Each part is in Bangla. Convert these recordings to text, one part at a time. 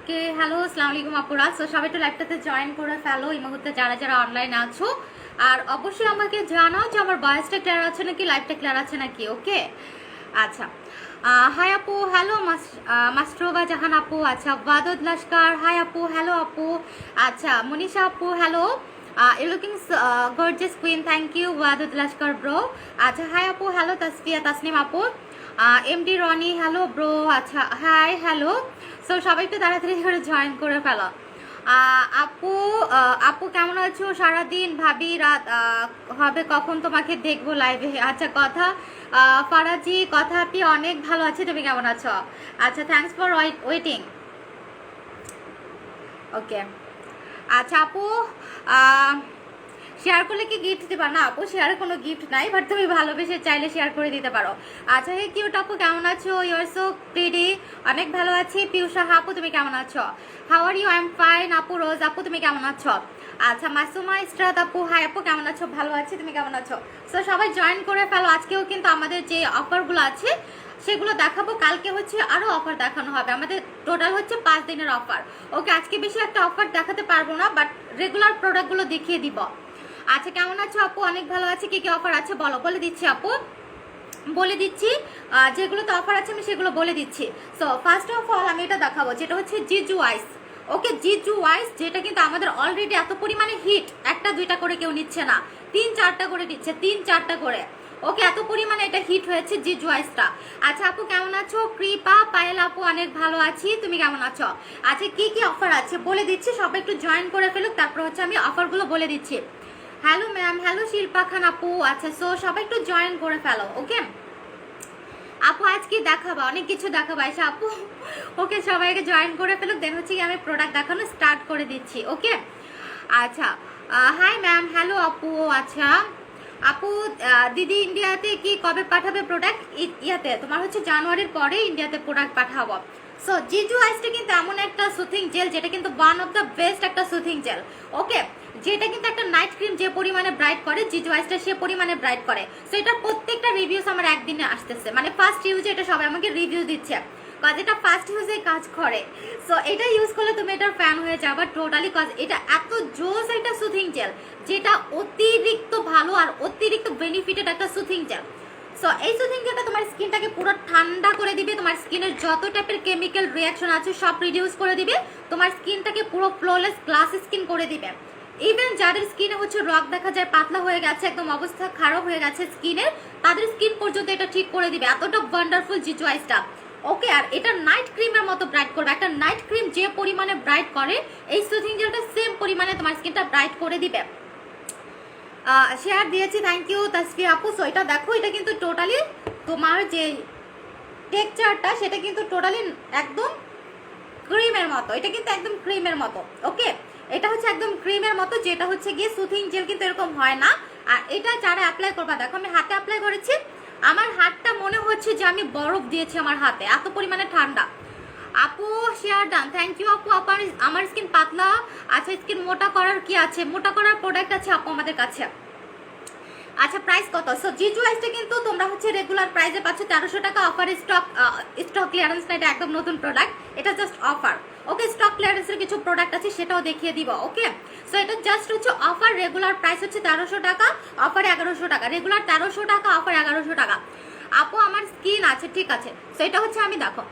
ওকে, হ্যালো, আসসালামু আলাইকুম আপুরা। সো সবাই একটু লাইভটাতে জয়েন করে ফেলো এই মুহূর্তে যারা যারা অনলাইন আছো। আর অবশ্যই আমাকে জানাও যে আমার ভয়েসটা ক্লিয়ার আছে নাকি, লাইভটা ক্লিয়ার আছে নাকি। ওকে, আচ্ছা। হাই আপু, হ্যালো মাস্ট্রোবা জাহান আপু। আচ্ছা, ওয়াদুদ লস্কর, হাই আপু, হ্যালো আপু। আচ্ছা, মনীষা আপু, hello. You looking gorgeous queen, thank you Wadud Laskar bro. আচ্ছা, হাই আপু, হ্যালো তাসফিয়া তাসনিম আপু। MD Rony, hello bro. আচ্ছা, হাই, হ্যালো। সো সবাই একটু তাড়াতাড়ি করে জয়েন করে ফেলো। আপু, আপু কেমন আছো? সারাদিন ভাবি রাত হবে কখন তোমাকে দেখবো লাইভে। আচ্ছা, কথা ফারাজি, কথা আপনি অনেক ভালো আছে, তুমি কেমন আছো? আচ্ছা, থ্যাংকস ফর ওয়েটিং। ওকে, আচ্ছা আপু, শেয়ার করলে কি গিফট দিবা? না আপু, শেয়ারে কোনো গিফট নাই, বাট তুমি ভালোবেসে চাইলে শেয়ার করে দিতে পারো। আচ্ছা, হে কিউট আপু, কেমন আছো? You are so pretty. অনেক ভালো আছি। পিউষা আপু, তুমি কেমন আছো? How are you? I am fine আপু। রোজ আপু, তুমি কেমন আছো? আচ্ছা, মাসুমা ইসরাত আপু, হাই আপু, কেমন আছো? ভালো আছি, তুমি কেমন আছো? সো সবাই জয়েন করে ফেলো। আজকেও কিন্তু আমাদের যে অফারগুলো আছে সেগুলো দেখাবো। কালকে হচ্ছে আরও অফার দেখানো হবে। আমাদের টোটাল হচ্ছে 5 দিনের অফার। ওকে, আজকে বেশি একটা অফার দেখাতে পারবো না, বাট রেগুলার প্রোডাক্টগুলো দেখিয়ে দিব। আচ্ছা, কেমন আছো আপু? অনেক ভালো আছে। কি কি অফার আছে বলো, বলে দিচ্ছি আপু, বলে দিচ্ছি। যেগুলোতে অফার আছে আমি সেগুলো বলে দিচ্ছি। সো ফার্স্ট অফ অল আমি এটা দেখাবো, যেটা হচ্ছে জিজু আইস। ওকে, জিজু আইস, যেটা কিন্তু আমাদের অলরেডি এত পরিমাণে হিট, একটা দুইটা করে কেউ নিচ্ছে না, 3-4টা করে দিচ্ছে, 3-4টা করে। ওকে, এত পরিমাণে এটা হিট হয়েছে জিজু আইসটা। আচ্ছা আপু, কেমন আছো? কৃপা পায়েল আপু, অনেক ভালো আছি, তুমি কেমন আছো? আচ্ছা, কি কি অফার আছে বলে দিচ্ছি, সবাই একটু জয়েন করে ফেলুক, তারপর হচ্ছে আমি অফারগুলো বলে দিচ্ছি। হ্যালো ম্যাম, হ্যালো শিল্পা খান আপু। আচ্ছা, সো সবাই একটু জয়েন করে ফেলো। ওকে আপু, আজকে দেখাবা, অনেক কিছু দেখাবা এসে আপু। ওকে, সবাইকে জয়েন করে ফেলুক, দেন হচ্ছে কি আমি প্রোডাক্ট দেখানো স্টার্ট করে দিচ্ছি। ওকে, আচ্ছা, হাই ম্যাম, হ্যালো আপু। আচ্ছা আপু, দিদি ইন্ডিয়াতে কি কবে পাঠাবে প্রোডাক্ট? ইয়াতে তোমার হচ্ছে জানুয়ারির পরে ইন্ডিয়াতে প্রোডাক্ট পাঠাবো। সো জিজু আইসটা কিন্তু এমন একটা সুথিং জেল, যেটা কিন্তু ওয়ান অফ দ্য বেস্ট একটা সুথিং জেল। ওকে, যেটা কিন্তু একটা নাইট ক্রিম যে পরিমাণে ব্রাইট করে, জিজু আইসটা সে পরিমাণে ব্রাইট করে। সো এটা প্রত্যেকটা রিভিউস আমার একদিনে আসতেছে, মানে ফার্স্ট ইউজে এটা সবাই আমাকে রিভিউ দিচ্ছে, কজ এটা ফার্স্ট ইউজে কাজ করে। সো এটা ইউজ করলে তুমি এটার ফ্যান হয়ে যাবে টোটালি, কজ এটা এত জোস একটা সুথিং জেল, যেটা অতিরিক্ত ভালো আর অতিরিক্ত বেনিফিটেড একটা সুথিং জেল। সো এই সুথিং জেলটা তোমার স্কিনটাকে পুরো ঠান্ডা করে দিবে, তোমার স্কিনের যত টাইপের কেমিক্যাল রিয়াকশন আছে সব রিডিউস করে দিবে, তোমার স্কিনটাকে পুরো ফ্ললেস গ্লাস স্কিন করে দিবে। ইভেন যাদের স্কিনে হচ্ছে রক দেখা যায়, পাতলা হয়ে গেছে, একদম অবস্থা খারাপ হয়ে গেছে স্কিনের, তাদের স্কিন পর্যন্ত এটা ঠিক করে দিবে, এতটা ওয়ান্ডারফুল জিজু আইসটা। ওকে, আর এটা নাইট ক্রিমের মতো ব্রাইট করবে। একটা নাইট ক্রিম যে পরিমাণে ব্রাইট করে, এই সুথিং জেলটা সেম পরিমাণে তোমার স্কিনটা ব্রাইট করে দিবে। শেয়ার দিয়েছি, থ্যাংক ইউ তাসফিয়া আপু। সো এটা দেখো, এটা কিন্তু টোটালি তোমার যে টেক্সচারটা সেটা কিন্তু টোটালি একদম ক্রিমের মতো, এটা কিন্তু একদম ক্রিমের মতো। ওকে, এটা হচ্ছে একদম ক্রিমের মতো, যেটা হচ্ছে গিয়ে সুথিং জেল কিন্তু এরকম হয় না। আর এটা যারা অ্যাপ্লাই করবা, দেখো আমি হাতে অ্যাপ্লাই করেছি, আমার হাতটা মনে হচ্ছে যে আমি বরফ দিয়েছি আমার হাতে, এত পরিমাণে ঠান্ডা। আপু শেয়ার ডান, থ্যাংক ইউ আপু। আপু আমার স্কিন পাতলা, আচ্ছা স্কিন মোটা করার কি আছে? মোটা করার প্রোডাক্ট আছে আপু আমাদের কাছে। আচ্ছা, প্রাইস কত? সো জিজু আইসটা কিন্তু তোমরা হচ্ছে রেগুলার প্রাইসে পাচ্ছ 1300 টাকা। অফার স্টক ক্লিয়ারেন্স না, এটা একদম নতুন প্রোডাক্ট, এটা জাস্ট অফার। ওকে, স্টক ক্লিয়ারেন্সের কিছু প্রোডাক্ট আছে, সেটাও দেখিয়ে দিব। ওকে, সো এটা জাস্ট হচ্ছে অফার, রেগুলার প্রাইস হচ্ছে 1300 টাকা, অফার 1100 টাকা, রেগুলার 1300 টাকা, অফার 1100 টাকা। আপু আমার স্কিন আছে, ঠিক আছে। সো এটা হচ্ছে আমি দেখো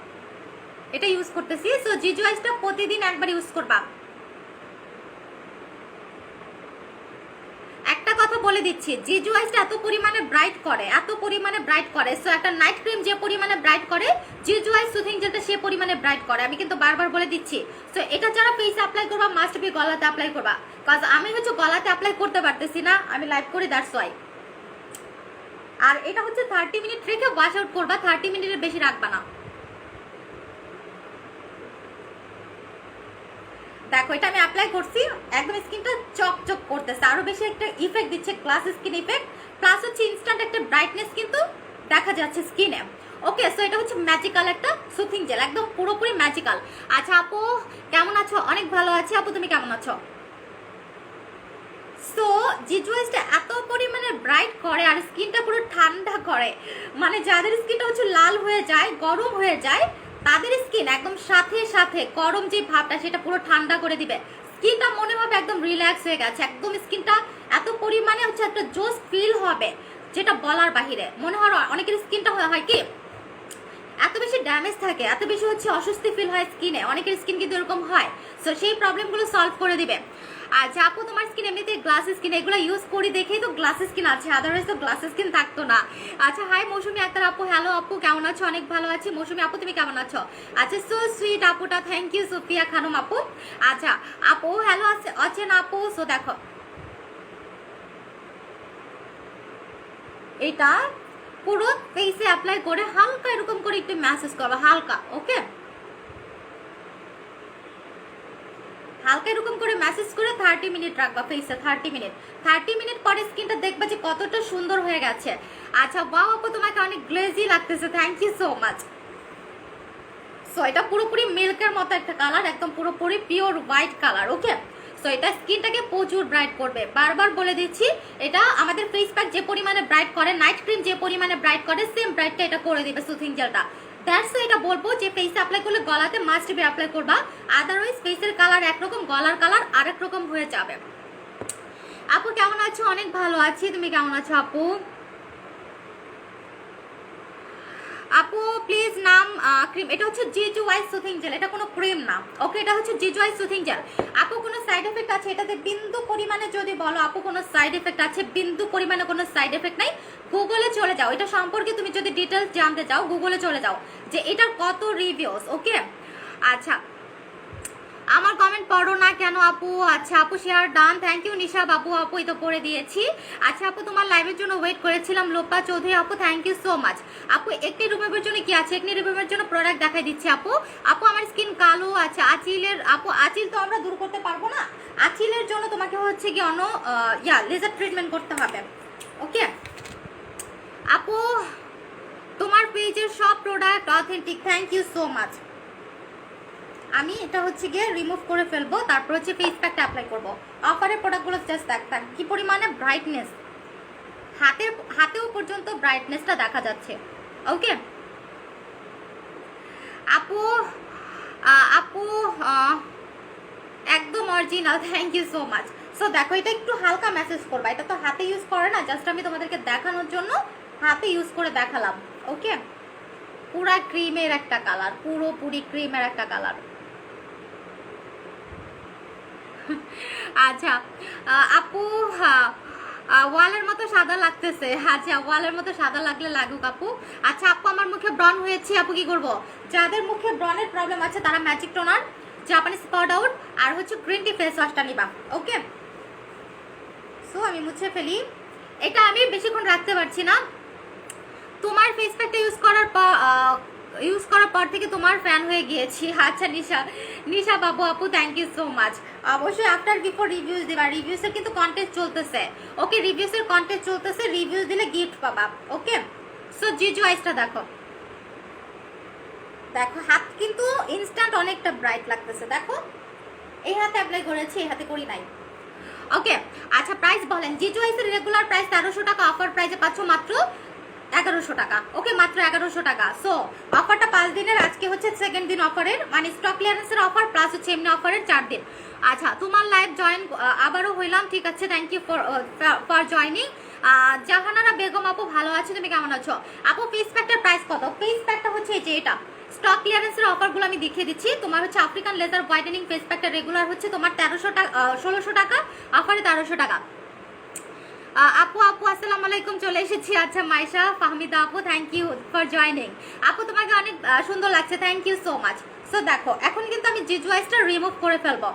এটা ইউজ করতেছি। সো জিজু আইসটা প্রতিদিন একবার ইউজ করবা। একটা কথা বলে দিচ্ছি, জিজু আইসটা এত পরিমাণে ব্রাইট করে, এত পরিমাণে ব্রাইট করে। সো একটা নাইট ক্রিম যে পরিমাণে ব্রাইট করে, জিজু আইস সুথিং জেলটা সে পরিমাণে ব্রাইট করে। আমি কিন্তু বারবার বলে দিচ্ছি। সো এটা যারা ফেসে অ্যাপ্লাই করবা, মাস্ট বি গলাতে অ্যাপ্লাই করবা, কজ আমি হচ্ছে গলাতে অ্যাপ্লাই করতে পারতেছি না, আমি লাইভ করি, দ্যাটস ওয়াই। আর এটা হচ্ছে 30 মিনিট রেখে ওয়াশ আউট করবা, 30 মিনিটের বেশি রাখবা না। দেখো এটা আমি অ্যাপ্লাই করছি, একদম স্কিনটা চকচক করতেছে, আরো বেশি একটা ইফেক্ট দিচ্ছে, গ্লাস স্কিন ইফেক্ট, প্লাস হচ্ছে ইনস্ট্যান্ট একটা ব্রাইটনেস কিন্তু দেখা যাচ্ছে স্কিনে। ওকে, সো এটা হচ্ছে ম্যাজিক্যাল একটা সুথিং জেল, একদম পুরোপুরি ম্যাজিক্যাল। আচ্ছা আপু কেমন আছো? অনেক ভালো আছি আপু, তুমি কেমন আছো? সো জিজু আইসটা এত পরিমাণে ব্রাইট করে আর স্কিনটা পুরো ঠান্ডা করে, মানে যাদের স্কিনটা হচ্ছে লাল হয়ে যায়, গরম হয়ে যায়, তাদের স্কিন একদম সাথে সাথে গরম যে ভাবটা সেটা পুরো ঠান্ডা করে দিবে। স্কিনটা মনে হবে একদম রিল্যাক্স হয়ে গেছে, একদম স্কিনটা এত পরিমাণে হচ্ছে একটা জোস ফিল হবে যেটা বলার বাহিরে। মনে হয় অনেকের স্কিনটা হয় কি এত বেশি ড্যামেজ থাকে, এত বেশি হচ্ছে অস্বস্তি ফিল হয় স্কিনে, অনেকের স্কিন কিন্তু এরকম হয়। সো সেই প্রবলেমগুলো সলভ করে দিবে। আর যে আপু তোমার স্কিন এমনিতে গ্লাস স্কিন, এগুলো ইউজ করি দেখেই তো গ্লাস স্কিন আছে, আদারওয়াইজ তো গ্লাস স্কিন থাকতো না। আচ্ছা হাই মৌসুমি আক্তার আপু, হ্যালো আপু কেমন আছো? অনেক ভালো আছি। মৌসুমি আপু তুমি কেমন আছো? আচ্ছা সো সুইট আপুটা, থ্যাংক ইউ সুফিয়া খানম আপু। আচ্ছা আপু হ্যালো আছেন আপু। সো দেখো এটা পুরো ফেসে অ্যাপ্লাই করে হালকা এরকম করে একটু ম্যাসেজ করো, হালকা। ওকে, হালকা এরকম করে ম্যাসেজ করে 30 মিনিট রাখবা ফেসে। 30 মিনিট পরে স্কিনটা দেখবা যে কতটা সুন্দর হয়ে গেছে। আচ্ছা ওয়াও আপু তোমাকে অনেক গ্লেজি লাগতেছে, thank you so much. So এটা পুরোপুরি মিল্কের মতো একটা কালার, একদম পুরোপুরি pure white colour. Okay, so এটা স্কিনটাকে প্রচুর ব্রাইট করবে। বারবার বলে দিচ্ছি, এটা আমাদের ফেস প্যাক যে পরিমাণে ব্রাইট করে, নাইট ক্রিম যে পরিমাণে ব্রাইট করে, সেম ব্রাইটটা এটা করে দিবে সুথিং জেলটা। দ্যাটস এটা বলবো যে ফেসে অ্যাপ্লাই করলে গলাতে মাস্ট বি অ্যাপ্লাই করবা, আদারওয়াইজ ফেসের কালার একরকম, গলার কালার আরেক রকম হয়ে যাবে। আপু কেমন আছো? অনেক ভালো আছি, তুমি কেমন আছো আপু? আপু প্লিজ নাম ক্রিম, এটা হচ্ছে জিজু ওয়াইস সুথিং জেল, এটা কোনো ক্রিম না। ওকে, এটা হচ্ছে জিজু ওয়াইস সুথিং জেল। আপু কোনো সাইড এফেক্ট আছে এটাতে? বিন্দু পরিমাণে যদি বলো আপু কোনো সাইড এফেক্ট আছে, বিন্দু পরিমাণে কোনো সাইড এফেক্ট নাই। গুগলে চলে যাও, এটা সম্পর্কে তুমি যদি ডিটেলস জানতে চাও গুগলে চলে যাও যে এটার কত রিভিউস। ওকে আচ্ছা, আমার কমেন্ট পড়ো না কেন আপু? আচ্ছা আপু শেয়ার ডান, থ্যাংক ইউ নিশা বাবু আপু, এই তো পড়ে দিয়েছি। আচ্ছা আপু তোমার লাইভের জন্য ওয়েট করেছিলাম, লোপা চৌধুরী আপু, থ্যাংক ইউ সো মাচ। আপু একনি রিমুভের জন্য কি আছে? একনি রিমুভের জন্য প্রোডাক্ট দেখাই দিচ্ছি আপু। আপু আমার স্কিন কালো আছে, আঁচিলের আপু, আঁচিল তো আমরা দূর করতে পারবো না, আঁচিলের জন্য তোমাকে হচ্ছে কি অন্য লেজার ট্রিটমেন্ট করতে হবে। ওকে আপু তোমার পেজের সব product authentic, thank you so much. আমি এটা হচ্ছে গিয়ে রিমুভ করে ফেলবো, তারপর হচ্ছে ফেস প্যাকটা অ্যাপ্লাই করবো। অফারের প্রোডাক্টগুলো জাস্ট দেখ কি পরিমাণে ব্রাইটনেস, হাতেও পর্যন্ত ব্রাইটনেসটা দেখা যাচ্ছে। ওকে আপু আপু একদম original, thank you so much. So দেখো এটা একটু হালকা মেসেজ করবা, এটা তো হাতে ইউজ করে না, জাস্ট আমি তোমাদেরকে দেখানোর জন্য হাতে ইউজ করে দেখালাম। ওকে, পুরা ক্রিমের একটা কালার, পুরোপুরি ক্রিমের একটা কালার। আচ্ছা আপু ওয়ালের মতো সাদা লাগতেছে। আচ্ছা ওয়ালের মতো সাদা লাগলে লাগুক আপু। আচ্ছা আপু আমার মুখে ব্রন হয়েছে, আপু কি করব? যাদের মুখে ব্রনের প্রবলেম আছে তারা ম্যাজিক টোনার, জাপানি স্পট আউট আর হচ্ছে গ্রিন টি ফেস ওয়াশটা নিবা। ওকে সো আমি মুছে ফেলি, এটা আমি বেশিক্ষণ রাখতে পারছি না। তোমার ফেস প্যাকটা ইউজ করার পর থেকে তোমার ফ্যান হয়ে গিয়েছি। আচ্ছা নিশা বাবু আপু, থ্যাংক ইউ সো মাচ। অবশ্যই আফটার বিফোর রিভিউজ দিবা, রিভিউসের কিন্তু কন্টেস্ট চলতেছে। ওকে রিভিউসের কন্টেস্ট চলতেছে, রিভিউজ দিলে গিফট পাবা। ওকে সো জিজু আইসটা দেখো, দেখো হাত কিন্তু ইনস্ট্যান্ট অনেকটা ব্রাইট লাগতেছে। দেখো এই হাতে অ্যাপ্লাই করেছি, এই হাতে করি নাই। ওকে আচ্ছা প্রাইস বলেন। জিজু আইসের রেগুলার প্রাইস 1300 টাকা, অফার প্রাইসে পাচ্ছ মাত্র 1100 টাকা। ওকে মাত্র 1100 টাকা। সো অফারটা 5 দিনের, আজকে হচ্ছে সেকেন্ড দিন অফারের, মানে স্টক ক্লিয়ারেন্সের অফার প্লাস হচ্ছে এমনি অফারের 4 দিন। আচ্ছা তোমার লাইভ জয়েন আবারও হইলাম, ঠিক আছে, thank you for joining. Jahanara Begum আপু ভালো আছো, তুমি কেমন আছো আপু? ফেস প্যাকটার প্রাইস কত? ফেস প্যাকটা হচ্ছে এই যে এটা স্টক ক্লিয়ারেন্সের অফারগুলো আমি দেখিয়ে দিচ্ছি। তোমার হচ্ছে আফ্রিকান লেজার হোয়াইটেনিং ফেস প্যাকটা রেগুলার হচ্ছে তোমার 1300 টাকা, 1600 টাকা, অফারে 1300 টাকা। আপু আসসালামু আলাইকুম, চলে এসেছি। আচ্ছা মাইশা ফাহমিদা আপু, থ্যাংক ইউ ফর জয়নিং। আপু তোমাকে অনেক সুন্দর লাগছে, thank you so much. So দেখো এখন কিন্তু আমি জিজু আইসটা রিমুভ করে ফেলবো।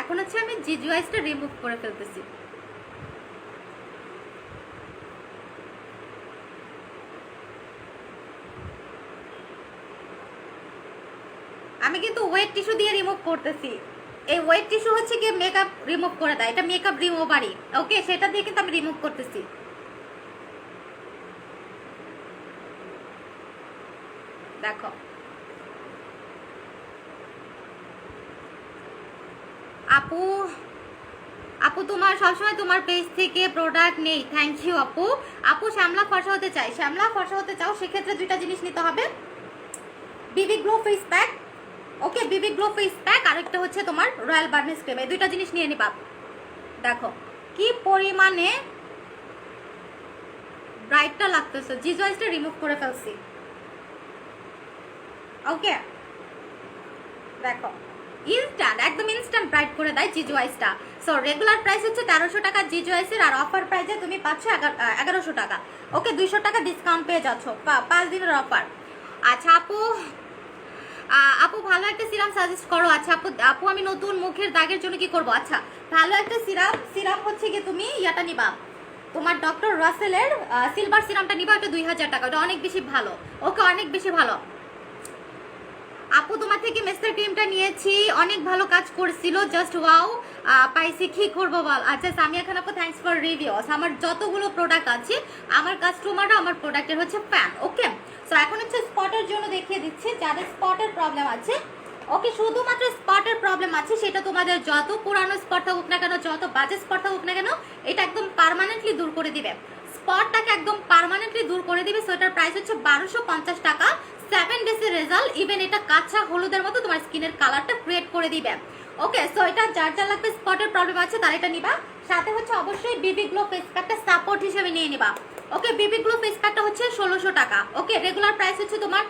এখন হচ্ছে আমি জিজু আইসটা রিমুভ করে ফেলতেছি। আমি কিন্তু ওয়েট টিস্যু দিয়ে রিমুভ করতেছি। এই ওয়েট টিস্যু হচ্ছে কি মেকআপ রিমুভ করে দেয়, এটা মেকআপ রিমুভারই। ওকে সেটা দিয়ে কিন্তু আমি রিমুভ করতেছি। দেখো আপু আপু তোমার সবসময় তোমার পেজ থেকে প্রোডাক্ট নেই, থ্যাংক ইউ আপু। আপু শ্যামলা ফর্সা হতে চাই, শ্যামলা ফর্সা হতে চাও সেক্ষেত্রে দুইটা জিনিস নিতে হবে, বিবি গ্লো ফেস প্যাক, ওকে বিবি গ্লো ফেস প্যাক, আরেকটা হচ্ছে তোমার রয়্যাল বার্নিশ ক্রিম, এই দুইটা জিনিস নিয়ে নিবা। দেখো কি পরিমাণে ব্রাইটটা লাগতেছে, জিজু আইসটা রিমুভ করে ফেলছি, ওকে দেখো ইনস্ট্যান্ট, একদম ইনস্ট্যান্ট ব্রাইট করে দেয় জিজু আইসটা। সো রেগুলার প্রাইস হচ্ছে 1300 টাকা জিজু আইসের, আর অফার প্রাইসে তুমি পাচ্ছ 1100 টাকা, ওকে 200 টাকা ডিসকাউন্ট পেয়ে যাচ্ছ 5 দিনের অফার। আচ্ছা আপু, আপু ভালো একটা সিরাম সাজেস্ট করো। আচ্ছা আপু, আপু আমি নতুন মুখের দাগের জন্য কি করব? আচ্ছা ভালো একটা সিরাম হচ্ছে কি তুমি ইয়াটা নিবা, তোমার ডক্টর রাসেলের সিলভার সিরামটা নিবা, এটা 2000 টাকা, এটা অনেক বেশি ভালো, ওকে অনেক বেশি ভালো। আপু তোমার থেকে মেস্টার ক্রিমটা নিয়েছি, অনেক ভালো কাজ করছিল, জাস্ট ওয়াও পাইছি, কি করবো বল। আচ্ছা সামিয়া খান আপু থ্যাঙ্কস ফর রিভিউস। আমার যতগুলো প্রোডাক্ট আছে আমার কাস্টমাররা আমার প্রোডাক্টের হচ্ছে ফ্যান, ওকে। সো এখন হচ্ছে স্পটের জন্য দেখিয়ে দিচ্ছি, যাদের স্পটের প্রবলেম আছে, ওকে শুধুমাত্র স্পটের প্রবলেম আছে, সেটা তোমাদের যত পুরানো স্পট থাকুক না কেন, যত বাজে স্পট থাকুক না কেন, এটা একদম পার্মানেন্টলি দূর করে দিবে, স্পটটাকে একদম পার্মানেন্টলি দূর করে দিবে। সো এটার প্রাইস হচ্ছে 1250 টাকা, 7 ডেজের রেজাল্ট, ইভেন এটা কাঁচা হলুদের মতো তোমার স্কিনের কালারটা ক্রিয়েট করে দিবে, ওকে। সো এটা যার যার লাগবে স্পটের প্রবলেম আছে তারা এটা নিবা। সাথে হচ্ছে অবশ্যই বিবি গ্লো ফেস প্যাকটা সাপোর্ট হিসেবে নিয়ে নিবা, ওকে। বিবি গ্লো ফেস প্যাকটা হচ্ছে 1600 টাকা, ওকে। রেগুলার প্রাইস হচ্ছে তোমার,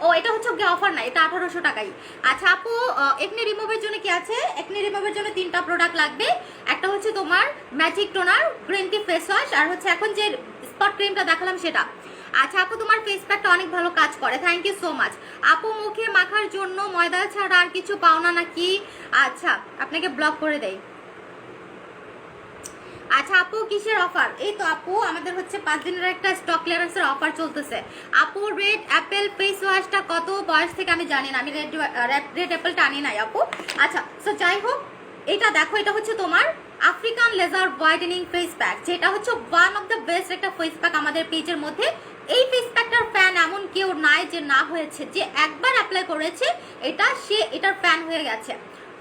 ও এটা হচ্ছে অফার না, এটা 1800 টাকাই। আচ্ছা আপু একনি রিমুভের জন্য কি আছে? একনি রিমুভের জন্য 3টা প্রোডাক্ট লাগবে, একটা হচ্ছে তোমার magic toner, green tea face wash, আর হচ্ছে এখন যে স্পট ক্রিমটা দেখালাম সেটা। আচ্ছা আপু তোমার ফেস প্যাকটা অনেক ভালো কাজ করে, থ্যাংক ইউ সো মাচ। আপু মুখে মাখার জন্য ময়দা ছাড়া আর কিছু পাও না নাকি? আচ্ছা আপনাকে ব্লক করে দেই। আচ্ছা আপু কিসের অফার? এই তো আপু আমাদের হচ্ছে 5 দিনের একটা স্টক ক্লিয়ারেন্সের অফার চলতেছে। আপু রেড অ্যাপেল ফেস ওয়াশটা কত বয়স থেকে আমি জানি না, আমি রেড অ্যাপেলটা আনি নাই আপু। আচ্ছা সো যাই হোক, এটা দেখো, এটা হচ্ছে তোমার African laser whitening face pack, যেটা হচ্ছে ওয়ান অফ দ্য বেস্ট একটা ফেস প্যাক আমাদের পেজের মধ্যে। এই ফেস প্যাকটার ফ্যান এমন কেউ নাই যে না হয়েছে, যে একবার অ্যাপ্লাই করেছে এটা সে এটার ফ্যান হয়ে গেছে,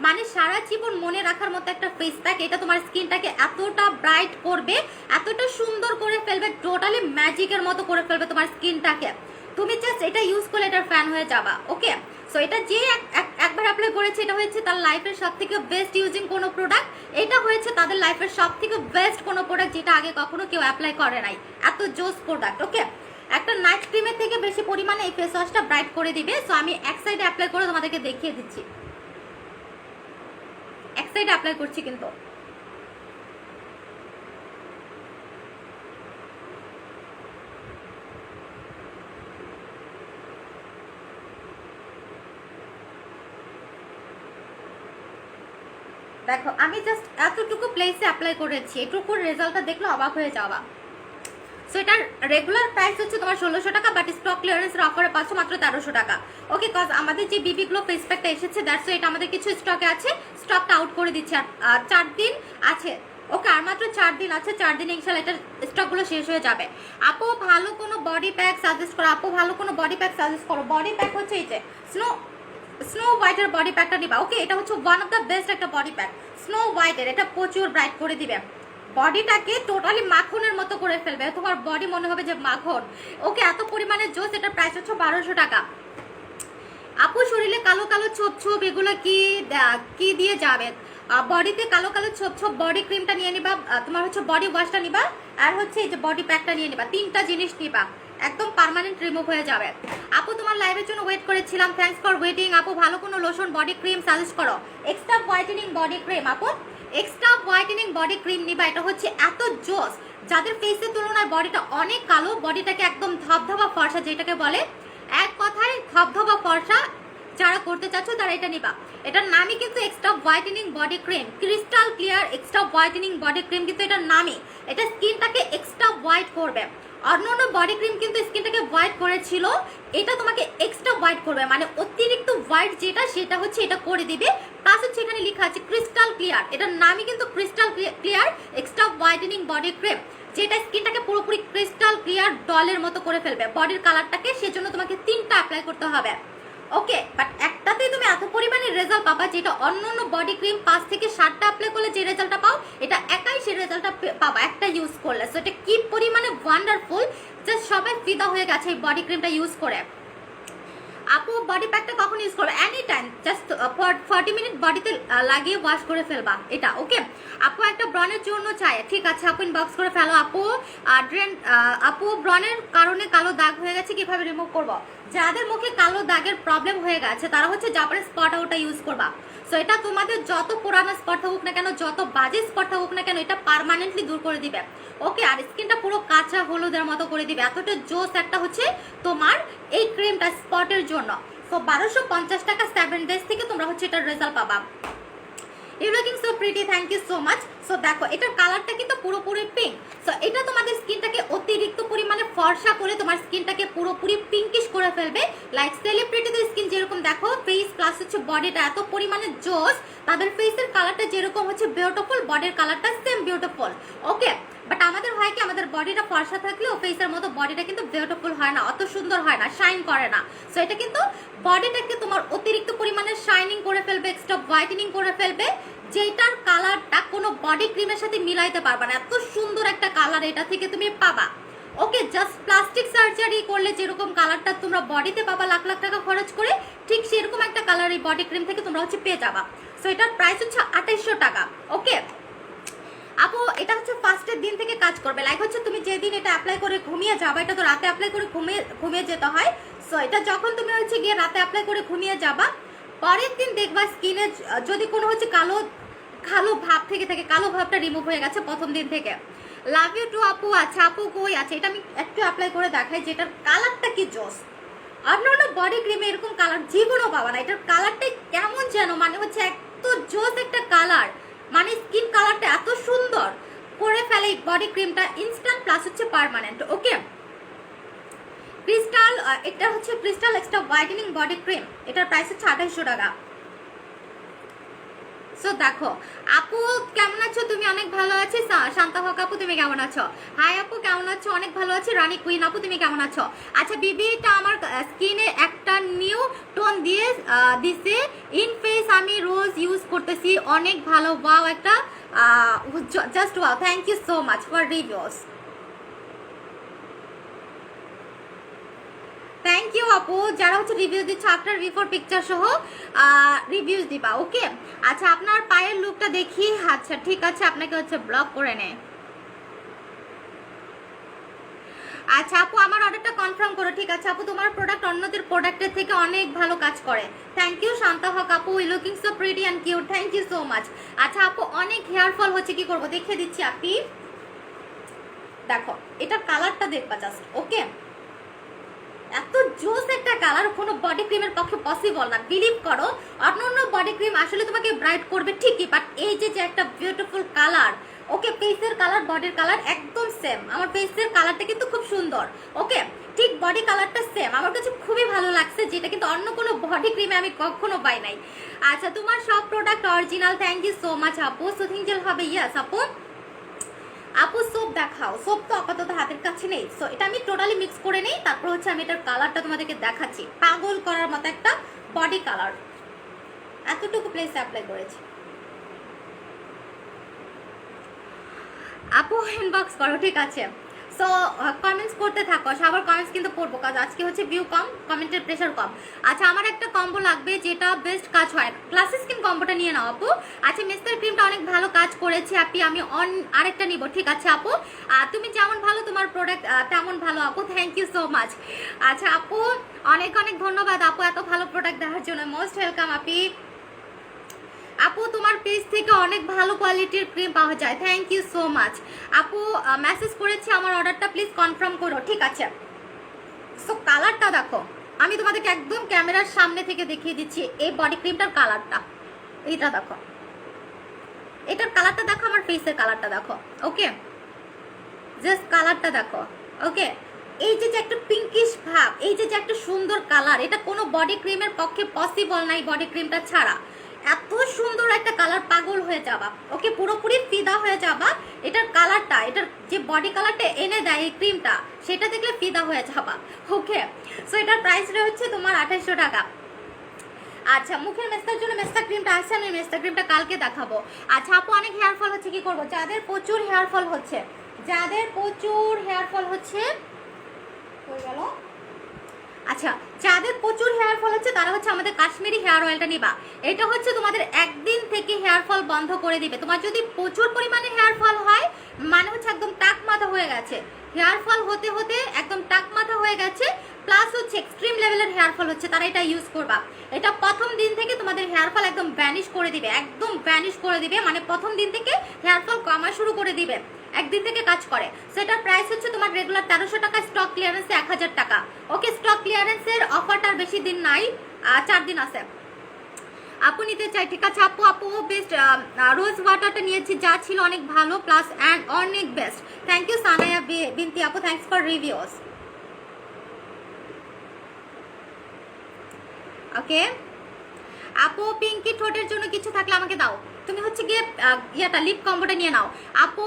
মানে সারা জীবন মনে রাখার মতো একটা ফেস প্যাক। এটা তোমার স্কিনটাকে এতটা ব্রাইট করবে, এতটা সুন্দর করে ফেলবে, টোটালি ম্যাজিকের মতো করে ফেলবে তোমার স্কিনটাকে। তুমি জাস্ট এটা ইউজ করলে এটার ফ্যান হয়ে যাবা, ওকে। সো এটা যে একবার অ্যাপ্লাই করেছে, এটা হয়েছে তার লাইফের সব থেকে বেস্ট ইউজিং কোনো প্রোডাক্ট, এটা হয়েছে তাদের লাইফের সব থেকে বেস্ট কোনো প্রোডাক্ট যেটা আগে কখনো কেউ অ্যাপ্লাই করে নাই, এত জোস প্রোডাক্ট, ওকে। একটা নাইট ক্রিমের থেকে বেশি পরিমাণে এই ফেস ওয়াশটা ব্রাইট করে দিবে। সো আমি এক সাইডে অ্যাপ্লাই করে তোমাদেরকে দেখিয়ে দিচ্ছি, এক সাইডে অ্যাপ্লাই করছি কিন্তু। দেখো আমি জাস্ট এতটুকু প্লেসে অ্যাপ্লাই করেছি, এটুকুর রেজাল্টটা দেখলে অবাক হয়ে যাওয়া। সো এটার রেগুলার প্রাইস হচ্ছে তোমার 1600 টাকা, বাট স্টক ক্লিয়ারেন্সের অফারে পাচ্ছ মাত্র 1300 টাকা, ওকে। কজ আমাদের যে বিবি গ্লো ফেস প্যাকটা এসেছে, দ্যাটস এটা আমাদের কিছু স্টকে আছে, স্টকটা আউট করে দিচ্ছে, আর 4 দিন আছে, ওকে। আর মাত্র 4 দিন আছে, 4 দিন ইনশাআল্লাহ এটার স্টকগুলো শেষ হয়ে যাবে। আপু ভালো কোনো বডি প্যাক সাজেস্ট করো, আপু ভালো কোনো বডি প্যাক সাজেস্ট করো। বডি প্যাক হচ্ছে এই যে স্নো হোয়াইটের বডি প্যাকটা নিবা, ওকে। এটা হচ্ছে ওয়ান অফ দ্য বেস্ট একটা বডি প্যাক, স্নো হোয়াইটের, এটা প্রচুর ব্রাইট করে দিবে, বডিটাকে টোটালি মাখনের মতো করে ফেলবে, তোমার বডি মনে হবে যে মাখন, ওকে। এত পরিমাণে জোস, এটার প্রাইস হচ্ছে 1200 টাকা। আপু শরীরে কালো কালো ছোপ ছোপ এগুলো কি দিয়ে যাবে? বডিতে কালো কালো ছোপ ছোপ বডি ক্রিমটা নিয়ে নিবা, তোমার হচ্ছে বডি ওয়াশটা নিবা, আর হচ্ছে এই যে বডি প্যাকটা নিয়ে নিবা, 3টা জিনিস নিবা, একদম পার্মানেন্ট রিমুভ হয়ে যাবে। আপু তোমার লাইভের জন্য ওয়েট করেছিলাম, থ্যাঙ্কস ফর ওয়েটিং। আপু ভালো কোনো লোশন বডি ক্রিম সাজেস্ট করো। এক্সট্রা হোয়াইটেনিং বডি ক্রিম, আপু এক্সট্রা হোয়াইটেনিং বডি ক্রিম নিবা, এটা হচ্ছে এত জোস, যাদের ফেসের তুলনায় বডিটা অনেক কালো, বডিটাকে একদম ধবধবা ফর্সা যেটাকে বলে, এক কথায় ধবধবা ফর্সা যারা করতে চাচ্ছ তারা এটা নিবা। এটার নামই কিন্তু extra whitening body cream, crystal clear extra whitening body cream, কিন্তু এটার নামই, এটা স্কিনটাকে এক্সট্রা হোয়াইট করবে। অন্য বডি ক্রিম কিন্তু স্কিনটাকে হোয়াইট করেছিল, এটা তোমাকে এক্সট্রা হোয়াইট করবে, মানে অতিরিক্ত হোয়াইট যেটা সেটা হচ্ছে এটা করে দিবে। প্লাস হচ্ছে এখানে লেখা আছে ক্রিস্টাল ক্লিয়ার, এটার নামই কিন্তু crystal clear extra whitening body cream, যেটা স্কিনটাকে পুরোপুরি ক্রিস্টাল ক্লিয়ার ডলের মতো করে ফেলবে বডির কালারটাকে, সেজন্য তোমাকে 3টা অ্যাপ্লাই করতে হবে, ওকে। বাট একটাতেই তুমি এত পরিমাণে রেজাল্ট পাবা, যেটা অন্য বডি ক্রিম 5 থেকে 7টা অ্যাপ্লাই করলে যে রেজাল্ট করলে। সো এটা কি পরিমাণে ওয়ান্ডারফুল, জাস্ট সবাই ফিদা হয়ে গেছে এই বডি ক্রিমটা ইউজ করে। আপু বডি প্যাকটা কখন ইউজ করবে? এনি টাইম, জাস্ট 40 মিনিট বডিতে লাগিয়ে ওয়াশ করে ফেলবা এটা, ওকে। আপু একটা ব্রনের জন্য চাই, ঠিক আছে আপু ইনবক্স করে ফেলো। আপু আপু ব্রনের কারণে কালো দাগ হয়ে গেছে, কিভাবে রিমুভ করব? যাদের মুখে কালো দাগের প্রবলেম হয়ে গেছে তারা হচ্ছে জাপানের স্পট আউটটা ইউজ করবা। সো এটা তোমাদের যত পুরানো স্পট থাকুক না কেন, যত বাজে স্পট থাকুক না কেন, এটা পার্মানেন্টলি দূর করে দিবে, ওকে। আর স্কিনটা পুরো কাঁচা হলুদের মতো করে দিবে, এতটা জোস একটা হচ্ছে তোমার এই ক্রিমটা স্পটের জন্য। সো 1250 টাকা 7 ডেজ থেকে তোমরা হচ্ছে এটার রেজাল্ট পাবা। You looking so pretty, thank you so much. So দেখো এটার কালারটা কিন্তু পুরোপুরি পিঙ্ক। সো এটা তোমাদের স্কিনটাকে অতিরিক্ত পরিমাণে ফর্সা করে তোমার স্কিনটাকে পুরোপুরি পিঙ্কিশ করে ফেলবে। লাইক সেলিব্রিটিদের স্কিন যেরকম দেখো ফেস প্লাস হচ্ছে বডিটা এত পরিমাণে জোস, তাদের ফেসের কালারটা যেরকম হচ্ছে বিউটিফুল, বডির কালারটা সেম বিউটিফুল, ওকে। বাট আমাদের হয় কি, আমাদের বডিটা ফর্সা থাকলেও ফেসের মতো বডিটা কিন্তু বিউটিফুল হয় না, অত সুন্দর হয় না, শাইন করে না। সো এটা কিন্তু বডিটাকে তোমার অতিরিক্ত পরিমাণে শাইনিং করে ফেলবে, এক্সট্রা হোয়াইটেনিং করে ফেলবে, যেটার কালারটা কোনো বডি ক্রিমের সাথে মিলাইতে পারবে না। এত সুন্দর একটা কালার এটা থেকে তুমি পাবা, ওকে। জাস্ট প্লাস্টিক সার্জারি করলে যেরকম কালারটা তোমরা বডিতে পাবা লাখ লাখ টাকা খরচ করে, ঠিক সেরকম একটা কালার এই বডি ক্রিম থেকে তোমরা হচ্ছে পেয়ে যাবা। সো এটার প্রাইস হচ্ছে 2800 টাকা, ওকে। আপু এটা হচ্ছে ফার্স্টের দিন থেকে কাজ করবে, লাইক হচ্ছে তুমি যেদিন এটা অ্যাপ্লাই করে ঘুমিয়ে যাবা, এটা তো রাতে অ্যাপ্লাই করে ঘুমিয়ে যেতে হয়। সো এটা যখন তুমি হচ্ছে গিয়ে রাতে অ্যাপ্লাই করে ঘুমিয়ে যাবা, পরের দিন দেখবা স্কিনে যদি কোনো হচ্ছে কালো কালো ভাব থেকে থাকে, কালো ভাবটা রিমুভ হয়ে গেছে প্রথম দিন থেকে। লাভ ইউ টু আপু। আচ্ছা আপু কই আছে, এটা আমি একটু অ্যাপ্লাই করে দেখাই যে এটার কালারটা কি জোস। অন্য বডি ক্রিমে এরকম কালার জীবনও পাবা না, এটার কালারটাই কেমন যেন, মানে হচ্ছে এত জোস একটা কালার, মানে স্কিন কালারটা এত সুন্দর করে ফেলে এই বডি ক্রিমটা, ইনস্ট্যান্ট প্লাস হচ্ছে পার্মানেন্ট, ওকে। ক্রিস্টাল, এটা হচ্ছে crystal extra whitening body cream, এটার প্রাইস হচ্ছে 2800 টাকা। সো দেখো আপু কেমন আছো তুমি? অনেক ভালো আছি। শান্তা হক আপু তুমি কেমন আছো? হাই আপু কেমন আছো? অনেক ভালো আছি। রানী কুইন আপু তুমি কেমন আছো? আচ্ছা বিবিটা আমার স্কিনে একটা নিউ টোন দিয়ে দিছে, ইন ফেস আমি রোজ ইউজ করতেছি, অনেক ভালো, ওয়াও একটা just wow, thank you so much for reviews. Thank you আপু, যারা হচ্ছে রিভিউ দিচ্ছে আফটার বিফোর পিকচার সহ রিভিউজ দিবা, ওকে। আচ্ছা আপনার পায়ের লুকটা দেখি, আচ্ছা ঠিক আছে আপনাকে হচ্ছে ব্লক করে নে। আচ্ছা আপু আমার অর্ডারটা কনফার্ম করো, ঠিক আছে আপু। তোমার প্রোডাক্ট অন্যদের প্রোডাক্টের থেকে অনেক ভালো কাজ করে। থ্যাংক ইউ শান্তা হক আপু, we looking so pretty and cute, thank you so much. আচ্ছা আপু অনেক হেয়ার ফল হচ্ছে, কি করবো দেখিয়ে দিচ্ছি আপনি দেখো, এটার কালারটা দেখবা জাস্ট, ওকে। এত জোস একটা কালার কোনো বডি ক্রিমের পক্ষে পসিবল না, বিলিভ করো। অন্য বডি ক্রিম আসলে তোমাকে ব্রাইট করবে ঠিকই, বাট এই যে একটা বিউটিফুল কালার, ওকে। ফেসের কালার বডির কালার একদম সেম, আমার ফেসের কালারটা কিন্তু খুব সুন্দর, ওকে। ঠিক বডি কালারটা সেম, আমার কাছে খুবই ভালো লাগছে, যেটা কিন্তু অন্য কোনো বডি ক্রিমে আমি কখনো পাই নাই। আচ্ছা তোমার সব product original, thank you so much আপু। সুথিং জেল হবে, ইয়াস আপু। আপু সোপ দেখাও, সোপ তো আপাতত হাতের কাছে নেই। সো এটা আমি টোটালি মিক্স করে নেই, তারপর হচ্ছে আমি এটার কালারটা তোমাদেরকে দেখাচ্ছি, পাগল করার মতো একটা বডি কালার, এতটুকু প্লেস অ্যাপ্লাই করেছি। আপু ইনবক্স করো, ঠিক আছে। সো কমেন্টস করতে থাকো, সবার কমেন্টস কিন্তু পড়বো, কাজ আজকে হচ্ছে ভিউ কম, কমেন্টের প্রেশার কম। আচ্ছা আমার একটা কম্বো লাগবে যেটা বেস্ট কাজ হয়, ক্লাসি স্কিন কম্বোটা নিয়ে নাও আপু। আচ্ছা মিস্টার ক্রিমটা অনেক ভালো কাজ করেছে আপনি, আমি আরেকটা নিব, ঠিক আছে আপু। তুমি যেমন ভালো তোমার প্রোডাক্ট তেমন ভালো আপু, থ্যাংক ইউ সো মাচ। আচ্ছা আপু অনেক অনেক ধন্যবাদ আপু এত ভালো প্রোডাক্ট দেওয়ার জন্য, মোস্ট ওয়েলকাম আপি। আপু তোমার পেজ থেকে অনেক ভালো কোয়ালিটির ক্রিম পাওয়া যায়, থ্যাংক ইউ সো মাচ আপু। মেসেজ করেছি আমার অর্ডারটা প্লিজ কনফার্ম করো, ঠিক আছে। সো কালারটা দেখো, আমি তোমাদেরকে একদম ক্যামেরার সামনে থেকে দেখিয়ে দিচ্ছি এই বডি ক্রিমটার কালারটা, এইটা দেখো, এটার কালারটা দেখো, আমার ফেসের কালারটা দেখো, ওকে। জাস্ট কালারটা দেখো, ওকে। এই যে একটা পিঙ্কিশ ভাব, এই যে একটা সুন্দর কালার, এটা কোনো বডি ক্রিমের পক্ষে পসিবল নাই বডি ক্রিমটা ছাড়া। এত সুন্দর একটা কালার, পাগল হয়ে যাবা, ওকে, পুরোপুরি ফিদা হয়ে যাবা। এটার কালারটা, এটার যে বডি কালারটা এনে দেয় এই ক্রিমটা, সেটা দেখলে ফিদা হয়ে যাবা, ওকে। সো এটার প্রাইস হচ্ছে তোমার 2800 টাকা। আচ্ছা মুখের মেস্তার জন্য মেস্তা ক্রিমটা আসছে, আমি মেস্তা ক্রিমটা কালকে দেখাবো। আচ্ছা আপু অনেক হেয়ার ফল হচ্ছে, কি করবো? যাদের প্রচুর হেয়ার ফল হচ্ছে যাদের প্রচুর হেয়ার ফল হচ্ছে, হয়ে গেল। আচ্ছা, যাদের প্রচুর হেয়ার ফল হচ্ছে তারা হচ্ছে আমাদের কাশ্মীরি হেয়ার অয়েলটা নিবা। এটা হচ্ছে তোমাদের একদিন থেকে হেয়ার ফল বন্ধ করে দিবে। তোমার যদি প্রচুর পরিমাণে হেয়ার ফল হয়, মানে হচ্ছে একদম টাক মাথা হয়ে গেছে, হেয়ার ফল হতে হতে একদম টাক মাথা হয়ে গেছে, প্লাস হচ্ছে এক্সট্রিম লেভেলের হেয়ার ফল হচ্ছে, তারা এটা ইউজ করবা। এটা প্রথম দিন থেকে তোমাদের হেয়ার ফল একদম ভ্যানিশ করে দিবে, একদম ভ্যানিশ করে দিবে, মানে প্রথম দিন থেকে হেয়ার ফল কমা শুরু করে দিবে, একদিন থেকে কাজ করে। সেটার প্রাইস হচ্ছে তোমার রেগুলার 1300 টাকা, স্টক ক্লিয়ারেন্সে 1000 টাকা। ওকে, স্টক ক্লিয়ারেন্সের অফারটার বেশি দিন নাই, 4 দিন আছে। আপু নিতে চাই, ঠিক আছে আপু। আপু বেস্ট রোজ ওয়াটারটা নিয়েছি, যা ছিল অনেক ভালো, প্লাস অ্যান্ড অনেক বেস্ট। থ্যাংক ইউ সানায়া বিনতি আপু, থ্যাংকস ফর রিভিউস। ওকে আপু, পিঙ্কি ঠোঁটের জন্য কিছু থাকলে আমাকে দাও। তুমি হচ্ছে গিয়ে ইয়েটা লিপ কম্বোটা নিয়ে নাও আপু।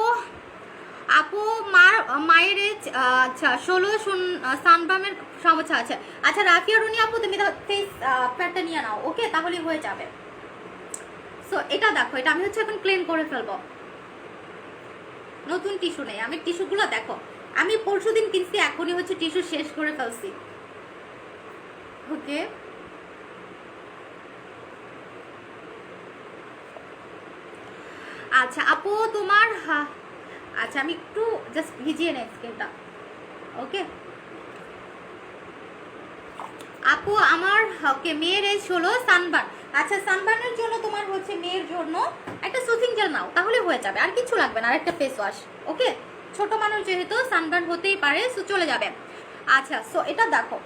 আপু মায়ের এজ আচ্ছা 16 সানবামের সমস্যা আছে। আচ্ছা রাফিয়া রুনি আপু, তুমি ফেস প্যাডটা নিয়ে নাও। ওকে, তাহলে হয়ে যাবে। সো এটা দেখো, এটা আমি হচ্ছে এখন ক্লিন করে ফেলবো। নতুন টিস্যু নেই, আমি টিস্যুগুলো দেখো, আমি পরশুদিন কিনছি, এখনই হচ্ছে টিস্যু শেষ করে ফেলছি। ওকে, আচ্ছা আপু তোমার, আচ্ছা আমি একটু জাস্ট ভিজিয়ে নেই স্কিনটা। ওকে আপু আমার, ওকে মেয়ের এজ 16 সানবার্ন। আচ্ছা সানবার্নের জন্য তোমার হচ্ছে মেয়ের জন্য একটা সুথিং জেল নাও, তাহলে হয়ে যাবে, আর কিছু লাগবে না, আর একটা ফেস ওয়াশ। ওকে, ছোট মানুষ যেহেতু সানবার্ন হতেই পারে, সো চলে যাবে। আচ্ছা সো এটা দেখো,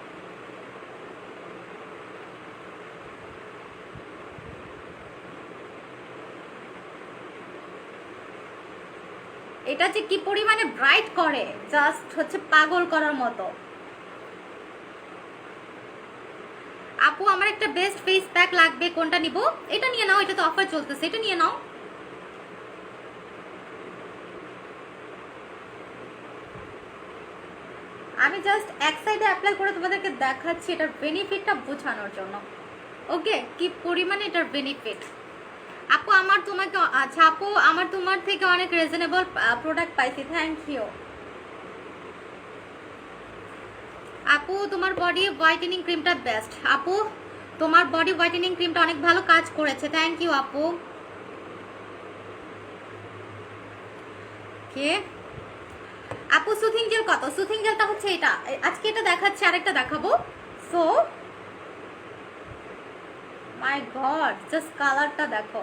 এটা যে কি পরিমাণে ব্রাইট করে, জাস্ট হচ্ছে পাগল করার মতো। আপু আমার একটা বেস্ট ফেস প্যাক লাগবে, কোনটা নিব? এটা নিয়ে নাও, এটা তো অফার চলতেছে, এটা নিয়ে নাও। আমি জাস্ট এক সাইডে অ্যাপ্লাই করে তোমাদেরকে দেখাচ্ছি এটার বেনিফিটটা বোঝানোর জন্য। ওকে, কি পরিমাণে এটার বেনিফিট। আপু আমার তোমাকে, আচ্ছা আপু আমার তোমার থেকে অনেক রিজনেবল প্রোডাক্ট পাইছি, থ্যাংক ইউ। আপু তোমার বডি হোয়াইটেনিং ক্রিমটা বেস্ট। আপু তোমার বডি হোয়াইটেনিং ক্রিমটা অনেক ভালো কাজ করেছে, থ্যাংক ইউ আপু। কে আপু সুথিং জেল কত? সুথিং জেলটা হচ্ছে এটা, আজকে এটা দেখাচ্ছি, আরেকটা দেখাবো। সো মাই গড, জাস্ট কালারটা দেখো।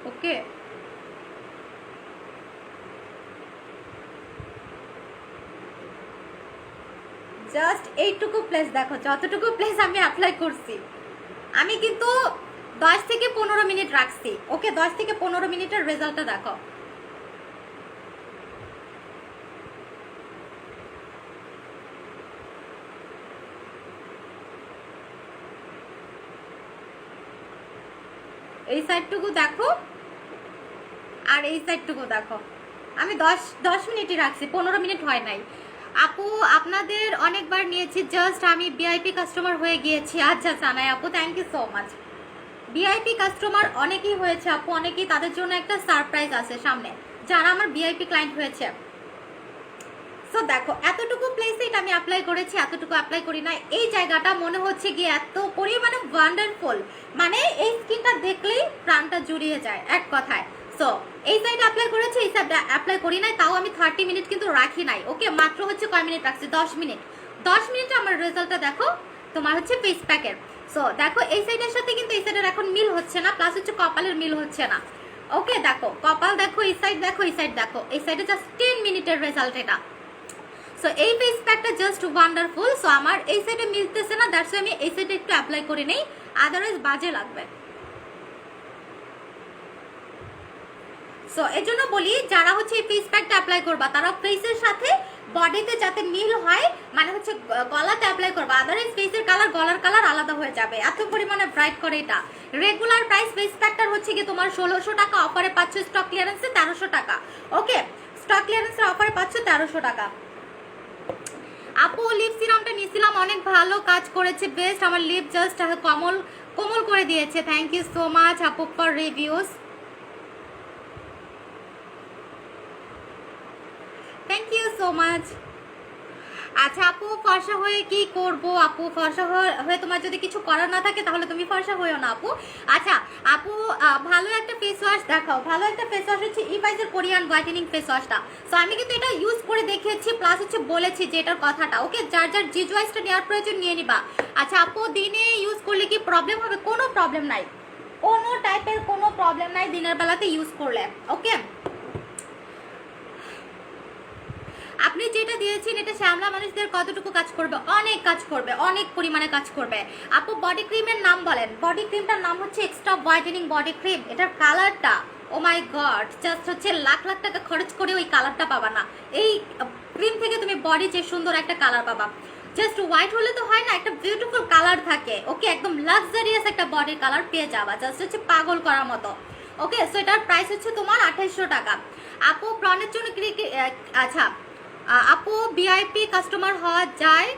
ওকে জাস্ট এইটুকু প্লেস দেখো, যতটুকু প্লেস আমি অ্যাপ্লাই করছি, আমি কিন্তু 10 থেকে 15 মিনিট রাখছি। ওকে, 10 থেকে 15 মিনিটের রেজাল্টটা দেখো। এই সাইডটুকু দেখো, আর এই সাইডটুকু দেখো, আমি 10 মিনিটই রাখছি, 15 মিনিট হয় নাই। আপু আপনাদের অনেকবার নিয়েছি, জাস্ট আমি ভিআইপি কাস্টমার হয়ে গিয়েছি। আচ্ছা সানাই আপু, thank you so much. VIP customer অনেকেই হয়েছে আপু, অনেকেই, তাদের জন্য একটা সারপ্রাইজ আছে সামনে, যারা আমার ভিআইপি ক্লায়েন্ট হয়েছে। সো দেখো, এতটুকু প্লেসে এটা আমি অ্যাপ্লাই করেছি, এতটুকু অ্যাপ্লাই করি না। এই জায়গাটা মনে হচ্ছে গিয়ে এত পরিমাণে ওয়ান্ডারফুল, মানে এই স্কিনটা দেখলেই প্রাণটা জুড়িয়ে যায় এক কথায়। সো এই সাইড অ্যাপ্লাই করেছি, এই সাইড অ্যাপ্লাই করি নাই, তাও আমি 30 মিনিট কিন্তু রাখি নাই। ওকে, মাত্র হচ্ছে কয় মিনিট রাখছি? 10 মিনিট। 10 মিনিটে আমার রেজাল্টটা দেখো, তোমার হচ্ছে ফেস প্যাকের। সো দেখো এই সাইডের সাথে কিন্তু এই সাইডের এখন মিল হচ্ছে না, প্লাস হচ্ছে কপালের মিল হচ্ছে না। ওকে দেখো, কপাল দেখো, এই সাইড দেখো, এই সাইড দেখো, এই সাইডে জাস্ট 10 মিনিটের রেজাল্ট এটা। সো এই ফেস প্যাকটা জাস্ট ওয়ান্ডারফুল। সো আমার এই সাইডে মিলতেছে না, দ্যাটস আমি এই সাইডে একটু অ্যাপ্লাই করে নেই, আদারওয়াইজ বাজে লাগবে। সো এর জন্য বলি, যারা হচ্ছে এই ফেস প্যাকটা অ্যাপ্লাই করবা, তারা ফেসের সাথে বডিতে যাতে মিল হয়, মানে হচ্ছে গলাতে অ্যাপ্লাই করবা, আদারওয়াইজ ফেসের কালার, গলার কালার আলাদা হয়ে যাবে, এত পরিমাণে ব্রাইট করে এটা। রেগুলার প্রাইস ফেস প্যাকটার হচ্ছে কি তোমার 1600 টাকা, অফারে পাচ্ছ স্টক ক্লিয়ারেন্সে 1300 টাকা। ওকে, স্টক ক্লিয়ারেন্সের অফারে পাচ্ছ 1300 টাকা। আপু লিপ সিরামটা নিয়েছিলাম, অনেক ভালো কাজ করেছে, বেস্ট। আমার লিপ জাস্ট কোমল কোমল করে দিয়েছে, থ্যাংক ইউ সো মাচ আপু ফর রিভিউস। So much. আচ্ছা আপু, ফর্সা হয়ে কি করব আপু? ফর্সা হয়ে তোমার যদি কিছু করার না থাকে তাহলে তুমি ফর্সা হয়েও না আপু। আচ্ছা আপু, ভালো একটা ফেস ওয়াশ দেখাও। ভালো একটা ফেস ওয়াশ হচ্ছে ইভাইজের কোরিয়ান হোয়াইটেনিং ফেস ওয়াশটা। সো আমি কিন্তু এটা ইউজ করে দেখিয়েছি, প্লাস হচ্ছে বলেছি যে এটার কথাটা। ওকে, যার যার জিজ ওয়াইসটা নেওয়ার প্রয়োজন নিয়ে নিবা। আচ্ছা আপু, দিনে ইউজ করলে কি প্রবলেম হবে? কোনো প্রবলেম নাই, কোনো টাইপের কোনো প্রবলেম নাই দিনের বেলাতে ইউজ করলে। ওকে, আপনি যেটা দিয়েছেন এটা শ্যামলা মানুষদের কতটুকু কাজ করবে? অনেক কাজ করবে, অনেক পরিমাণে কাজ করবে। আপু বডি ক্রিমের নাম বলেন। বডি ক্রিমটার নাম হচ্ছে এক্সট্রা হোয়াইটেনিং বডি ক্রিম। এটার কালারটা ও মাই গড, জাস্ট হচ্ছে লাখ লাখ টাকা খরচ করে ওই কালারটা পাবা না। এই ক্রিম থেকে তুমি বডি যে সুন্দর একটা কালার পাবা। জাস্ট হোয়াইট হলে তো হয় না, একটা বিউটিফুল কালার থাকে। ওকে, একদম লাক্সারিয়াস একটা বডির কালার পেয়ে যাবা, জাস্ট হচ্ছে পাগল করার মতো। ওকে, সো এটার প্রাইস হচ্ছে তোমার 2800 টাকা। আপু ব্রণের জন্য আচ্ছা আপু ভিআইপি কাস্টমার হওয়া যায়?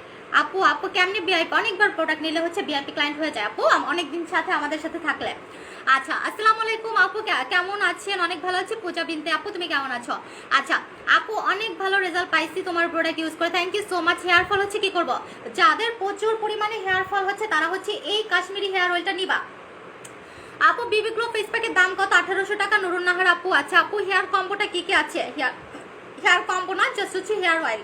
আপু কেমনি ভিআইপি? অনেকবার প্রোডাক্ট নিলে হচ্ছে ভিআইপি ক্লায়েন্ট হয়ে যায় আপু, অনেকদিন সাথে আমাদের সাথে থাকলে। আচ্ছা, আসসালামু আলাইকুম আপু, কেমন আছেন? অনেক ভালো আছি। পূজা বিনতে আপু, তুমি কেমন আছো? আচ্ছা আপু, অনেক ভালো রেজাল্ট পাইছি তোমার প্রোডাক্ট ইউজ করে, thank you so much. Hair fall হচ্ছে কি করব? যাদের প্রচুর পরিমাণে হেয়ার ফল হচ্ছে তারা হচ্ছে এই কাশ্মীরি হেয়ার অয়েলটা নিবা। আপু বিবি গ্লো ফেস প্যাকের দাম কত? 1800 টাকা। নুরুন নাহার আপু, আচ্ছা আপু হেয়ার কম্বোটা কি কি আছে? হেয়ার কম্বো না, জাস্ট হচ্ছে হেয়ার অয়েল।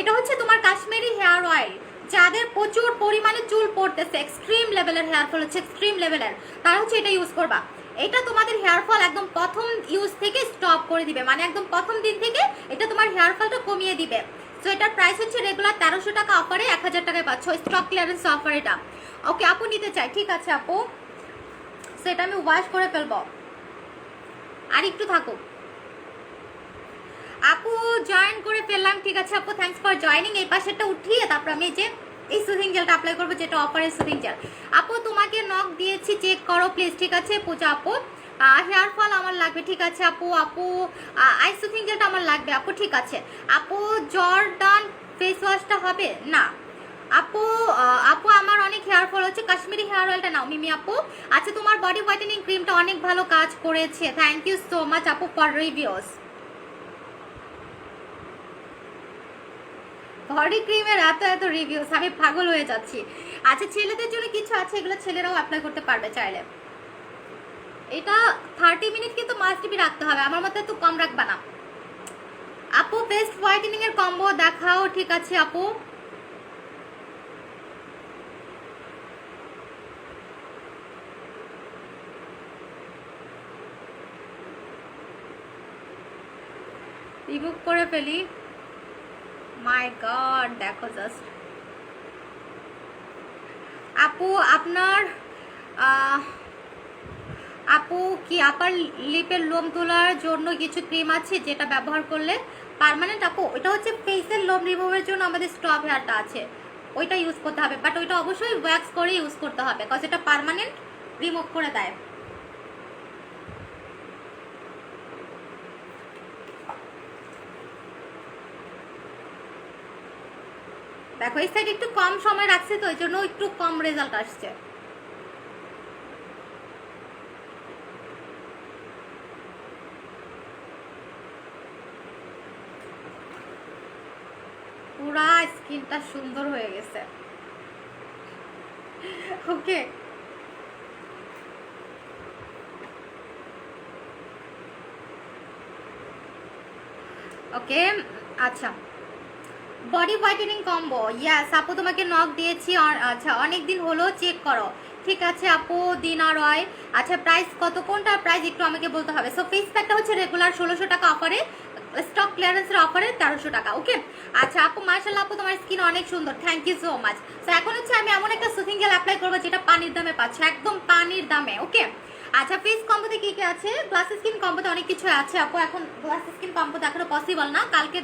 এটা হচ্ছে তোমার কাশ্মীরি হেয়ার অয়েল। যাদের প্রচুর পরিমাণে চুল পড়তেছে, এক্সট্রিম লেভেলের হেয়ার ফল হচ্ছে, এক্সট্রিম লেভেলের, তারা হচ্ছে এটা ইউজ করবা। এটা তোমাদের হেয়ার ফল একদম প্রথম ইউজ থেকে স্টপ করে দিবে, মানে একদম প্রথম দিন থেকে এটা তোমার হেয়ার ফলটা কমিয়ে দিবে। সো এটার প্রাইস হচ্ছে রেগুলার 1300 টাকা, অফারে 1000 টাকায় পাচ্ছ, স্টক ক্লিয়ারেন্স অফার এটা। ওকে আপু, নিতে চাই, ঠিক আছে আপু, সেটা আমি ওয়াশ করে ফেলবো, আর একটু থাকুক। আপু জয়েন করে ফেললাম, ঠিক আছে আপু, থ্যাঙ্কস ফর জয়নিং। এই পাশেরটা উঠিয়ে তারপর আমি এই সুদিং জেলটা অ্যাপ্লাই করবো, যেটা অফারের সুদিং জেল। আপু তোমাকে নক দিয়েছি, চেক করো প্লিজ, ঠিক আছে পূজা আপু। হেয়ার ফল আমার লাগবে, ঠিক আছে আপু। আই সুদিং জেলটা আমার লাগবে আপু, ঠিক আছে আপু। জর্ডান ফেস ওয়াশটা হবে না আপু? আপু আমার অনেক হেয়ার ফল হচ্ছে, কাশ্মীরি হেয়ার অয়েলটা নাও মিমি আপু। আচ্ছা তোমার বডি হোয়াইটেনিং ক্রিমটা অনেক ভালো কাজ করেছে, থ্যাংক ইউ সো মাচ আপু ফর রিভিউস। বডি ক্রিমের এত এত রিভিউস, আমি পাগল হয়ে যাচ্ছি। আচ্ছা ছেলেদের জন্য কিছু আছে, এগুলো ছেলেরাও অ্যাপ্লাই করতে পারবে চাইলে। এটা 30 মিনিট কিন্তু মাস্ট বি রাখতে হবে, আমার মতে তো কম রাখবা না আপু। বেস্ট হোয়াইটেনিং এর কম্বো দেখাও, ঠিক আছে আপু। রিমুভ করে ফেলি, মাই গড, দেখো জাস্ট। আপু আপনার আপু কি আপার লিপের লোম তোলার জন্য কিছু ক্রিম আছে যেটা ব্যবহার করলে পার্মানেন্ট? আপু ওইটা হচ্ছে ফেসের লোম রিমুভের জন্য আমাদের স্টপ হেয়ারটা আছে, ওইটা ইউজ করতে হবে, বাট ওইটা অবশ্যই ওয়্যাক্স করে ইউজ করতে হবে, বিকজ এটা পার্মানেন্ট রিমুভ করে দেয়। দেখো এই সাইড একটু কম সময় রাখছে তো, এই জন্য একটু কম রেজাল্ট আসছে। পুরা স্কিনটা সুন্দর হয়ে গেছে। ওকে ওকে আচ্ছা, বডি হোয়াইটেনিং কম্বো, ইয়াস আপু তোমাকে নক দিয়েছি। আচ্ছা অনেক দিন হলো, চেক করো, ঠিক আছে আপু। দিনা রয়, আচ্ছা প্রাইস কত? কোনটা প্রাইস একটু আমাকে বলতে হবে। সো ফেস প্যাকটা হচ্ছে রেগুলার 1600 টাকা, অফারে স্টক ক্লিয়ারেন্সের অফারে 1300 টাকা। ওকে আচ্ছা আপু, মার্শাল্লাহ আপু তোমার স্কিন অনেক সুন্দর, thank you so much. So এখন হচ্ছে আমি এমন একটা সুথিং জেল অ্যাপ্লাই করবো যেটা পানির দামে পাচ্ছে, একদম পানির দামে। ওকে আচ্ছা, ফেস কম্বোতে কি কি আছে? গ্লাস স্কিন কম্বোতে অনেক কিছু আছে আপু, এখন গ্লাস স্কিন কম্বো দেখানো পসিবল না, কালকে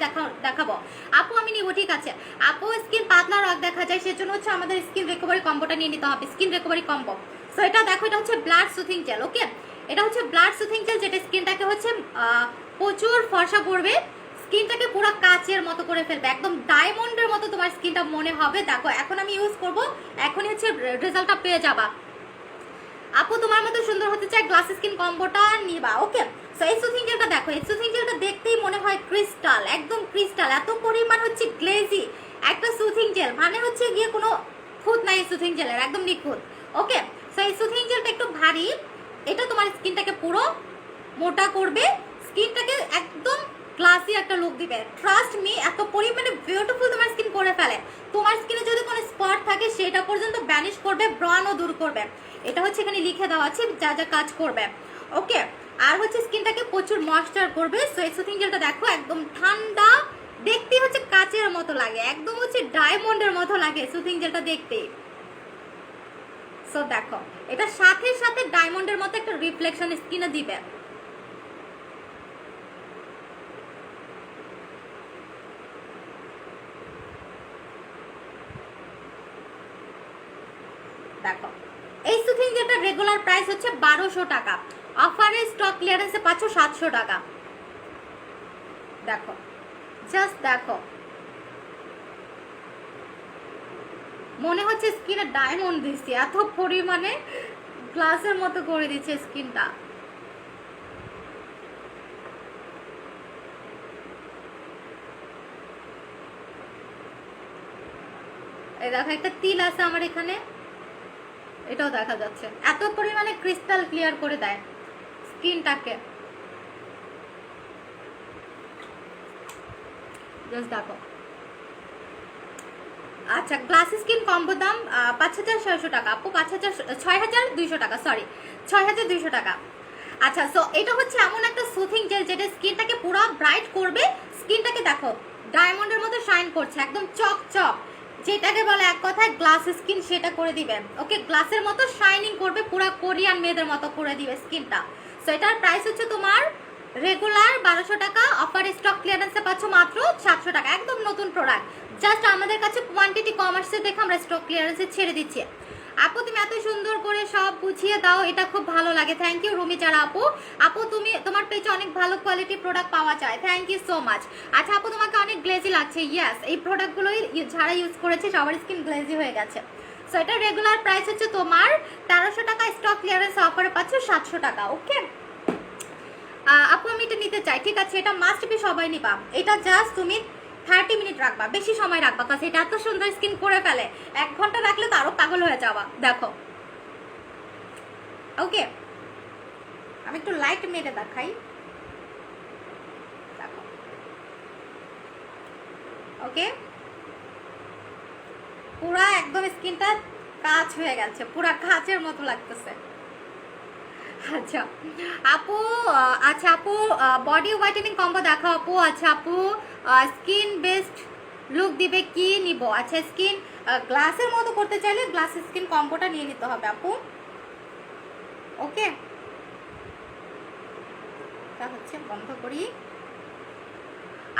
দেখাবো আপু, আমি নিব, ঠিক আছে আপু। স্কিন পাতলা রগ দেখা যায়, সেজন্য হচ্ছে আমাদের স্কিন রিকভারি কম্বোটা নিয়ে নিতে হবে, স্কিন রিকভারি কম্বো। সো এটা দেখো, এটা হচ্ছে ব্লাড সুথিং জেল। ওকে এটা হচ্ছে ব্লাড সুথিং জেল, যেটা স্কিনটাকে হচ্ছে প্রচুর ফর্সা করবে, স্কিনটাকে পুরো কাচের মতো করে ফেলবে, একদম ডায়মন্ডের মতো তোমার স্কিনটা মনে হবে। দেখো এখন আমি ইউজ করব, এখনই হচ্ছে রেজাল্টটা পেয়ে যাবা আপু। তোমার মতো সুন্দর হতে চাই, গ্লাস স্কিন কম্বোটা নিবা। ওকে সো এই সুথিং জেলটা দেখো এই সুথিং জেলটা দেখতেই মনে হয় ক্রিস্টাল, একদম ক্রিস্টাল, এত পরিমাণ হচ্ছে গ্লেজি একটা সুথিং জেল, মানে হচ্ছে গিয়ে কোনো খুঁত নাই সুথিং জেলের, একদম নিখুঁত। ওকে, সো এই সুথিং জেলটা একটু ভারী, এটা তোমার স্কিনটাকে পুরো মোটা করবে, স্কিনটাকে একদম গ্লাসি একটা লুক দিবে। ট্রাস্ট মি, এত পরিমাণে বিউটিফুল তোমার স্কিন করে ফেলে। তোমার স্কিনে যদি কোনো স্পট থাকে সেটা পর্যন্ত ব্যানিশ করবে, ব্রণও দূর করবে। এটা হচ্ছে এখানে লিখে দেওয়া আছে যা যা কাজ করবে। ওকে, আর হচ্ছে স্কিনটাকে প্রচুর ময়েশ্চার করবে। সো এই সুথিং জেলটা দেখো একদম ঠান্ডা, দেখতে হচ্ছে কাচের মতো লাগে, একদম হচ্ছে ডায়মন্ডের মতো লাগে সুথিং জেলটা দেখতে। সো দেখো এটা সাথে সাথে ডায়মন্ডের মতো একটা রিফ্লেকশন স্কিনে দিবে। দেখো এই সুথিং জেলটা রেগুলার প্রাইস হচ্ছে 1200 টাকা, অফারে স্টক ক্লিয়ারেন্সে পাচ্ছ 700 টাকা। দেখো জাস্ট দেখো, মনে হচ্ছে স্কিনে ডায়মন্ড দিচ্ছি, এত পরিমাণে গ্লাসের মতো করে দিচ্ছে স্কিনটা। এই দেখো একটা তিল আছে আমার এখানে, এটাও দেখা যাচ্ছে, এত পরিমাণে ক্রিস্টাল ক্লিয়ার করে দেয় স্কিনটাকে। জাস্ট দেখো। আচ্ছা, গ্লাস স্কিন কম্বো দাম 5600 টাকা আপু, 6200 টাকা, সরি 6200 টাকা। আচ্ছা, সো এটা হচ্ছে এমন একটা সুথিং জেল যেটা স্কিনটাকে পুরো ব্রাইট করবে, স্কিনটাকে দেখো ডায়মন্ডের মতো শাইন করছে, একদম চকচক, যেটাকে বলে এক কথায় গ্লাস স্কিন সেটা করে দিবে। ওকে, গ্লাসের মতো শাইনিং করবে, পুরো কোরিয়ান মেয়েদের মতো করে দিবে স্কিনটা। সো এটার প্রাইস হচ্ছে তোমার রেগুলার 1200 টাকা, অফার স্টক ক্লিয়ারেন্সে পাচ্ছ মাত্র 700 টাকা, একদম নতুন প্রোডাক্ট। জাস্ট আমাদের কাছে কোয়ান্টিটি কম আসছে দেখে আমরা স্টক ক্লিয়ারেন্সে ছেড়ে দিচ্ছি। আপু তুমি এত সুন্দর করে সব বুঝিয়ে দাও, এটা খুব ভালো লাগে, থ্যাংক ইউ রুমি যারা আপু। আপু তুমি তোমার পেজে অনেক ভালো কোয়ালিটি প্রোডাক্ট পাওয়া যায়, থ্যাংক ইউ সো মাচ। আচ্ছা আপু তোমাকে অনেক গ্লেজি লাগছে, ইয়েস এই প্রোডাক্টগুলোই যারা ইউজ করেছে সবার স্কিন গ্লেজি হয়ে গেছে। সো এটা রেগুলার প্রাইস হচ্ছে তোমার 1300 টাকা, স্টক ক্লিয়ারেন্স অফারে পাচ্ছ 700 টাকা। ওকে আপু আমি এটা নিতে চাই, ঠিক আছে, এটা মাস্ট বি সবাই নিবা, এটা জাস্ট তুমি 30 মিনিট রাখবা, বেশি সময় রাখবা, কারণ এটা এত সুন্দর স্কিন করে ফেলে, 1 ঘন্টা রাখলে তো আরো পাগল হয়ে যাবা। দেখো ওকে, আমি একটু লাইট মেরে দেখাই, দেখো ওকে, পুরা একদম স্কিনটা কাঁচ হয়ে গেছে, পুরা কাঁচের মতো লাগতেছে। আচ্ছা আপু, আচ্ছা আপু বডি হোয়াইটেনিং কম্বো দেখাও আপু। আচ্ছা আপু স্কিন বেস্ট লুক দিবে কি নিব? আচ্ছা স্কিন গ্লাসের মতো করতে চাইলে গ্লাস স্কিন কম্বোটা নিয়ে নিতে হবে আপু। ওকে, তা হচ্ছে বন্ধ করি।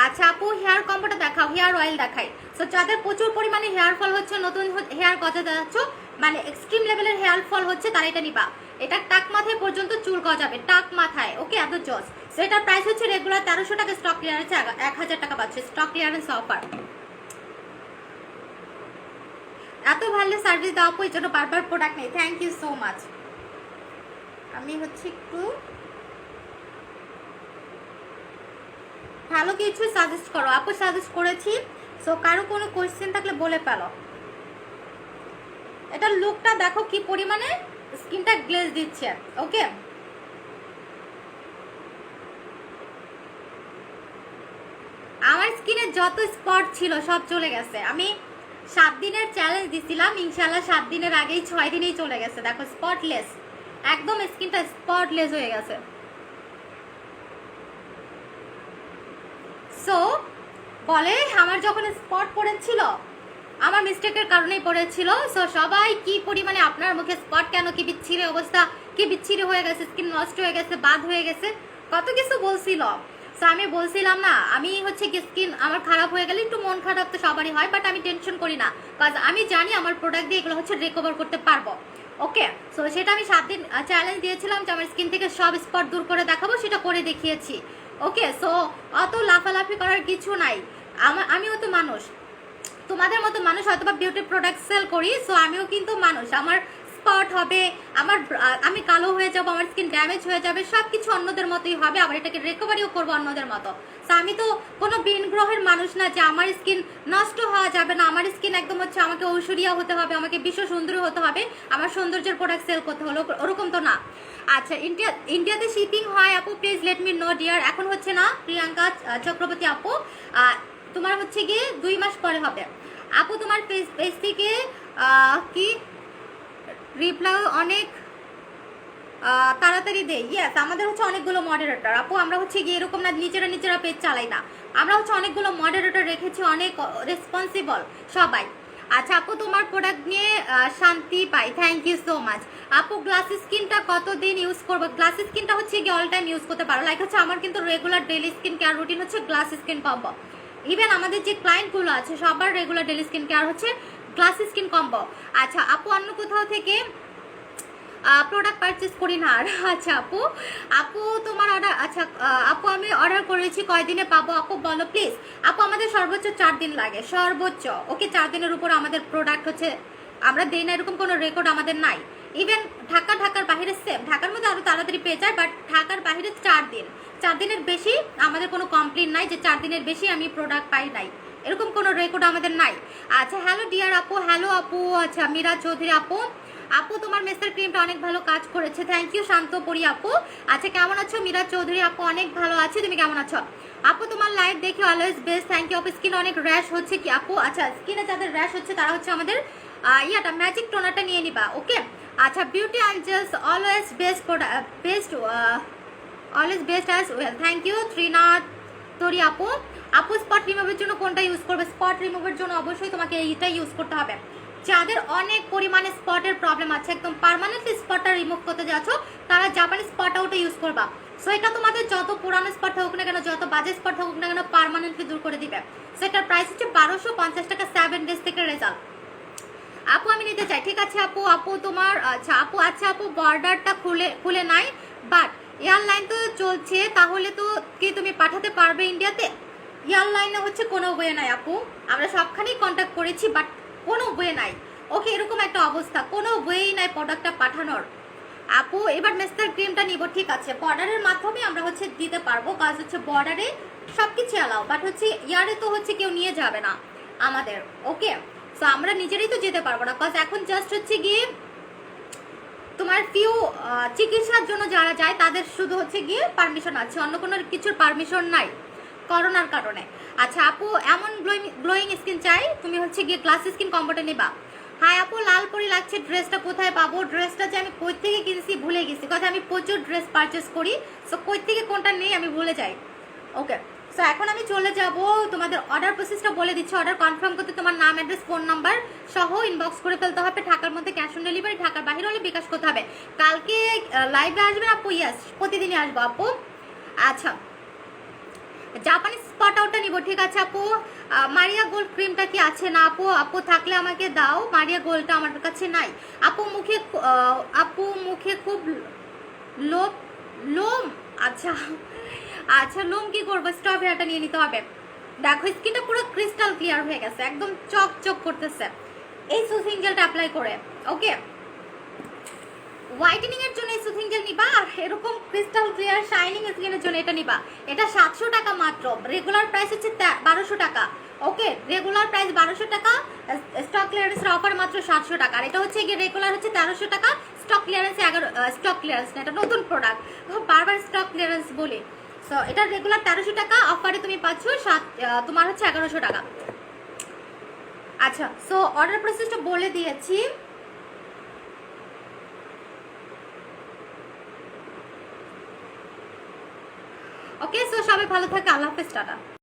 আচ্ছা আপু হেয়ার কম্বোটা দেখাও, হেয়ার অয়েল দেখাই। সো যাদের প্রচুর পরিমাণে হেয়ার ফল হচ্ছে, নতুন হেয়ার কথা যাচ্ছ, মানে এক্সট্রিম লেভেলের হেয়ার ফল হচ্ছে, তারা এটা নিবা। এটা টাক মাথায় পর্যন্ত চুল গজাবে, টাক মাথায়। ওকে, এত জস। সো এটার প্রাইস হচ্ছে রেগুলার 1300 টাকা, স্টক ক্লিয়ারেন্সে 1000 টাকা পাচ্ছে, স্টক ক্লিয়ারেন্স অফার। এত ভালো সার্ভিস দাও আপু, এই জন্য বারবার প্রোডাক্ট নেই, থ্যাংক ইউ সো মাচ। আমি হচ্ছে একটু ভালো কিছু সাজেস্ট করো আপু, সাজেস্ট করেছি। সো কারো কোনো কোয়েশ্চেন থাকলে বলে পেলো। এটা লুকটা দেখো কি পরিমাণে স্কিনটা গ্লেজ দিচ্ছে। ওকে, আমার স্কিনে যত স্পট ছিল সব চলে গেছে। আমি 7 দিনের চ্যালেঞ্জ দিছিলাম, ইনশাল্লাহ 7 দিনের আগেই 6 দিনেই চলে গেছে। দেখো স্পটলেস, একদম স্কিনটা স্পটলেস হয়ে গেছে। সো বলে আমার যখন স্পট পড়েছিল আমার মিস্টেকের কারণেই পড়েছিল। সো সবাই কি পরিমাণে আপনার মুখে স্পট কেন, কি বিচ্ছিরি অবস্থা, কি বিচ্ছিরি হয়ে গেছে, স্কিন নষ্ট হয়ে গেছে, বাদ হয়ে গেছে, কত কিছু বলছিল। সো আমি বলছিলাম না, আমি হচ্ছে কি স্কিন আমার খারাপ হয়ে গেলে একটু মন খারাপ তো সবারই হয়, বাট আমি টেনশন করি না, কারণ আমি জানি আমার প্রোডাক্ট দিয়ে এগুলো হচ্ছে রিকভার করতে পারবো। ওকে, সো সেটা আমি 7 দিন চ্যালেঞ্জ দিয়েছিলাম যে আমার স্কিন থেকে সব স্পট দূর করে দেখাবো, সেটা করে দেখিয়েছি। ওকে, সো অত লাফালাফি করার কিছু নাই। আমিও তো মানুষ, তোমাদের মতো মানুষ, হয়তো বা বিউটি প্রোডাক্ট সেল করি। সো আমিও কিন্তু মানুষ, আমার স্পট হবে, আমি কালো হয়ে যাব, আমার স্কিন ড্যামেজ হয়ে যাবে, সব কিছু অন্যদের মতোই হবে, আবার এটাকে রিকভারিও করবো অন্যদের মতো। তো আমি তো কোনো ভিন গ্রহের মানুষ না যে আমার স্কিন নষ্ট হওয়া যাবে না, আমার স্কিন একদম হচ্ছে আমাকে ঐশ্বরিয়া হতে হবে, আমাকে বিশ্ব সুন্দরী হতে হবে, আমার সৌন্দর্যের প্রোডাক্ট সেল করতে হলো, ওরকম তো না। আচ্ছা, ইন্ডিয়াতে শিপিং হয় আপু, please let me know dear. এখন হচ্ছে না প্রিয়াঙ্কা চক্রবর্তী আপু, তোমার হচ্ছে গিয়ে 2 মাস পরে হবে আপু। তোমার পেজ থেকে কি রিপ্লাই অনেক তাড়াতাড়ি দেয়। ইয়েস, আমাদের হচ্ছে অনেকগুলো মডারেটর আপু, আমরা হচ্ছে গিয়ে এরকম না নিজেরা পেজ চালাই না, আমরা হচ্ছে অনেকগুলো মডারেটর রেখেছি, অনেক রেসপন্সিবল সবাই। আচ্ছা আপু, তোমার প্রোডাক্ট নিয়ে শান্তি পাই, থ্যাংক ইউ সো মাচ আপু। গ্লাস স্কিনটা কতদিন ইউজ করবো? গ্লাস স্কিনটা হচ্ছে গিয়ে অল টাইম ইউজ করতে পারো, লাইক হচ্ছে আমার কিন্তু regular daily skin care routine হচ্ছে গ্লাস স্কিন কম্বো। ইভেন আমাদের যে ক্লায়েন্টগুলো আছে সবার রেগুলার ডেলি স্কিন কেয়ার হচ্ছে গ্লাস স্কিন কম্বো। আচ্ছা আপু, অন্য কোথাও থেকে প্রোডাক্ট পারচেস করি না আর। আচ্ছা আপু তোমার অর্ডার, আচ্ছা আপু আমি অর্ডার করেছি, কয়দিনে পাবো আপু বলো প্লিজ। আপু আমাদের সর্বোচ্চ 4 দিন লাগে, সর্বোচ্চ। ওকে, 4 দিনের উপর আমাদের প্রোডাক্ট হচ্ছে আমরা দেই না, এরকম কোনো রেকর্ড আমাদের নাই। ইভেন ঢাকার বাইরে সেম, ঢাকার মধ্যে আরও তাড়াতাড়ি পেয়ে যায়, বাট ঢাকার বাইরে 4 দিন, 4 দিনের বেশি আমাদের কোনো কমপ্লেন নাই যে 4 দিনের বেশি আমি প্রোডাক্ট পাই নাই, এরকম কোনো রেকর্ড আমাদের নাই। আচ্ছা হ্যালো ডিয়ার আপু, হ্যালো আপু। আচ্ছা মীরা চৌধুরী আপু তোমার মেসের ক্রিমটা অনেক ভালো কাজ করেছে, থ্যাংক ইউ শান্তপরি আপু। আচ্ছা কেমন আছো মীরা চৌধুরী আপু? অনেক ভালো আছি, তুমি কেমন আছো আপু? তোমার লাইভ দেখি অলওয়েজ বেস্ট, থ্যাংক ইউ আপু। স্কিন অনেক র্যাশ হচ্ছে কি আপু? আচ্ছা স্কিনে যাদের র্যাশ হচ্ছে তারা হচ্ছে আমাদের ম্যাজিক টোনারটা নিয়ে নিবা, ওকে। আচ্ছা beauty angels always best always best as well, thank you Trinath Tori আপু। স্পট রিমুভের জন্য কোনটা ইউজ করবে? স্পট রিমুভের জন্য অবশ্যই তোমাকে এইটা ইউজ করতে হবে। যাদের অনেক পরিমাণে স্পটের প্রবলেম আছে, একদম পার্মানেন্টলি স্পটটা রিমুভ করতে যাচ্ছ, তারা জাপানি স্পট আউটে ইউজ করবা। সো এটা তোমাদের যত পুরানো স্পট হোক না কেন, যত বাজে স্পট হোক না কেন, পার্মানেন্টলি দূর করে দিবে। সো এটার প্রাইস হচ্ছে 1250 টাকা, 7 ডেজ থেকে রেজাল্ট। আপু আমি নিতে চাই, ঠিক আছে আপু তোমার আচ্ছা আপু বর্ডারটা খুলে নাই, বাট এয়ারলাইন তো চলছে, তাহলে তো কি তুমি পাঠাতে পারবে ইন্ডিয়াতে? এয়ারলাইনে হচ্ছে কোনো ওয়ে নাই আপু, আমরা সবখানেই কন্ট্যাক্ট করেছি, বাট কোনো ওয়ে নাই। ওকে, এরকম একটা অবস্থা, কোনো ওয়েই নাই প্রোডাক্টটা পাঠানোর। আপু এবার মেস্টার ক্রিমটা নিব, ঠিক আছে, বর্ডারের মাধ্যমে আমরা হচ্ছে দিতে পারবো, কাজ হচ্ছে বর্ডারে সব কিছু অ্যালাও, বাট হচ্ছে ইয়ারে তো হচ্ছে কেউ নিয়ে যাবে না আমাদের, ওকে। সো আমরা নিজেরাই তো যেতে পারবো না, কাজ এখন জাস্ট হচ্ছে গিয়ে তোমার ফিউ চিকিৎসার জন্য যারা যায় তাদের শুধু হচ্ছে গিয়ে পারমিশন আছে, অন্য কোনো কিছুর পারমিশন নাই করোনার কারণে। আচ্ছা আপু এমন গ্লোয়িং স্কিন চাই, তুমি হচ্ছে গিয়ে গ্লাস স্কিন কম্বোটা নিবা। হাই আপু লাল পরি লাগছে, ড্রেসটা কোথায় পাবো? ড্রেসটা যে আমি কই থেকে কিনছি ভুলে গেছি, কথা আমি প্রচুর ড্রেস পারচেস করি, সো কই থেকে কোনটা নেই আমি ভুলে যাই, ওকে। সো এখন আমি চলে যাব, তোমাদের অর্ডার প্রসেসটা বলে দিচ্ছি। অর্ডার কনফার্ম করতে তোমার নাম, অ্যাড্রেস, ফোন নাম্বার সহ ইনবক্স করে ফেলতে হবে। ঢাকার মধ্যে ক্যাশ অন ডেলিভারি, ঢাকার বাইরে হলে বিকাশ করতে হবে। কালকে লাইভে আসবেন আপু? ইয়াস, প্রতিদিনই আসবো আপু। আচ্ছা জাপানি স্পট আউটটা নিব, ঠিক আছে আপু। মারিয়া গোল্ড ক্রিমটা কি আছে না আপু থাকলে আমাকে দাও, মারিয়া গোল্ডটা আমার কাছে নাই আপু মুখে খুব লোম। আচ্ছা লোম কি করবো? স্ট্রবেরিটা নিয়ে নিতে হবে। দেখো স্কিনটা পুরো ক্রিস্টাল ক্লিয়ার হয়ে গেছে, একদম চক করতেছে এই সুথিং জেলটা অ্যাপ্লাই করে, ওকে। হোয়াইটেনিং এর জন্য এই সুথিং জেল নিবা, আর এরকম ক্রিস্টাল ক্লিয়ার শাইনিং স্কিনের জন্য এটা নিবা। এটা 700 টাকা মাত্র, রেগুলার প্রাইস হচ্ছে 1200 টাকা, ওকে। রেগুলার প্রাইস 1200 টাকা, স্টক ক্লিয়ারেন্সের অফার মাত্র 700 টাকা। আর এটা হচ্ছে গিয়ে রেগুলার হচ্ছে 1300 টাকা, স্টক ক্লিয়ারেন্স 11 স্টক ক্লিয়ারেন্স না, এটা নতুন প্রোডাক্ট, বারবার স্টক ক্লিয়ারেন্স বলি। সো এটা রেগুলার 1300 টাকা, অফারে তুমি পাচ্ছ তোমার হচ্ছে 1100 টাকা। আচ্ছা সো অর্ডার প্রসেসটা বলে দিয়েছি। ওকে, সো সবাই ভালো থাকে, আল্লাহ হাফেজ, টাটা।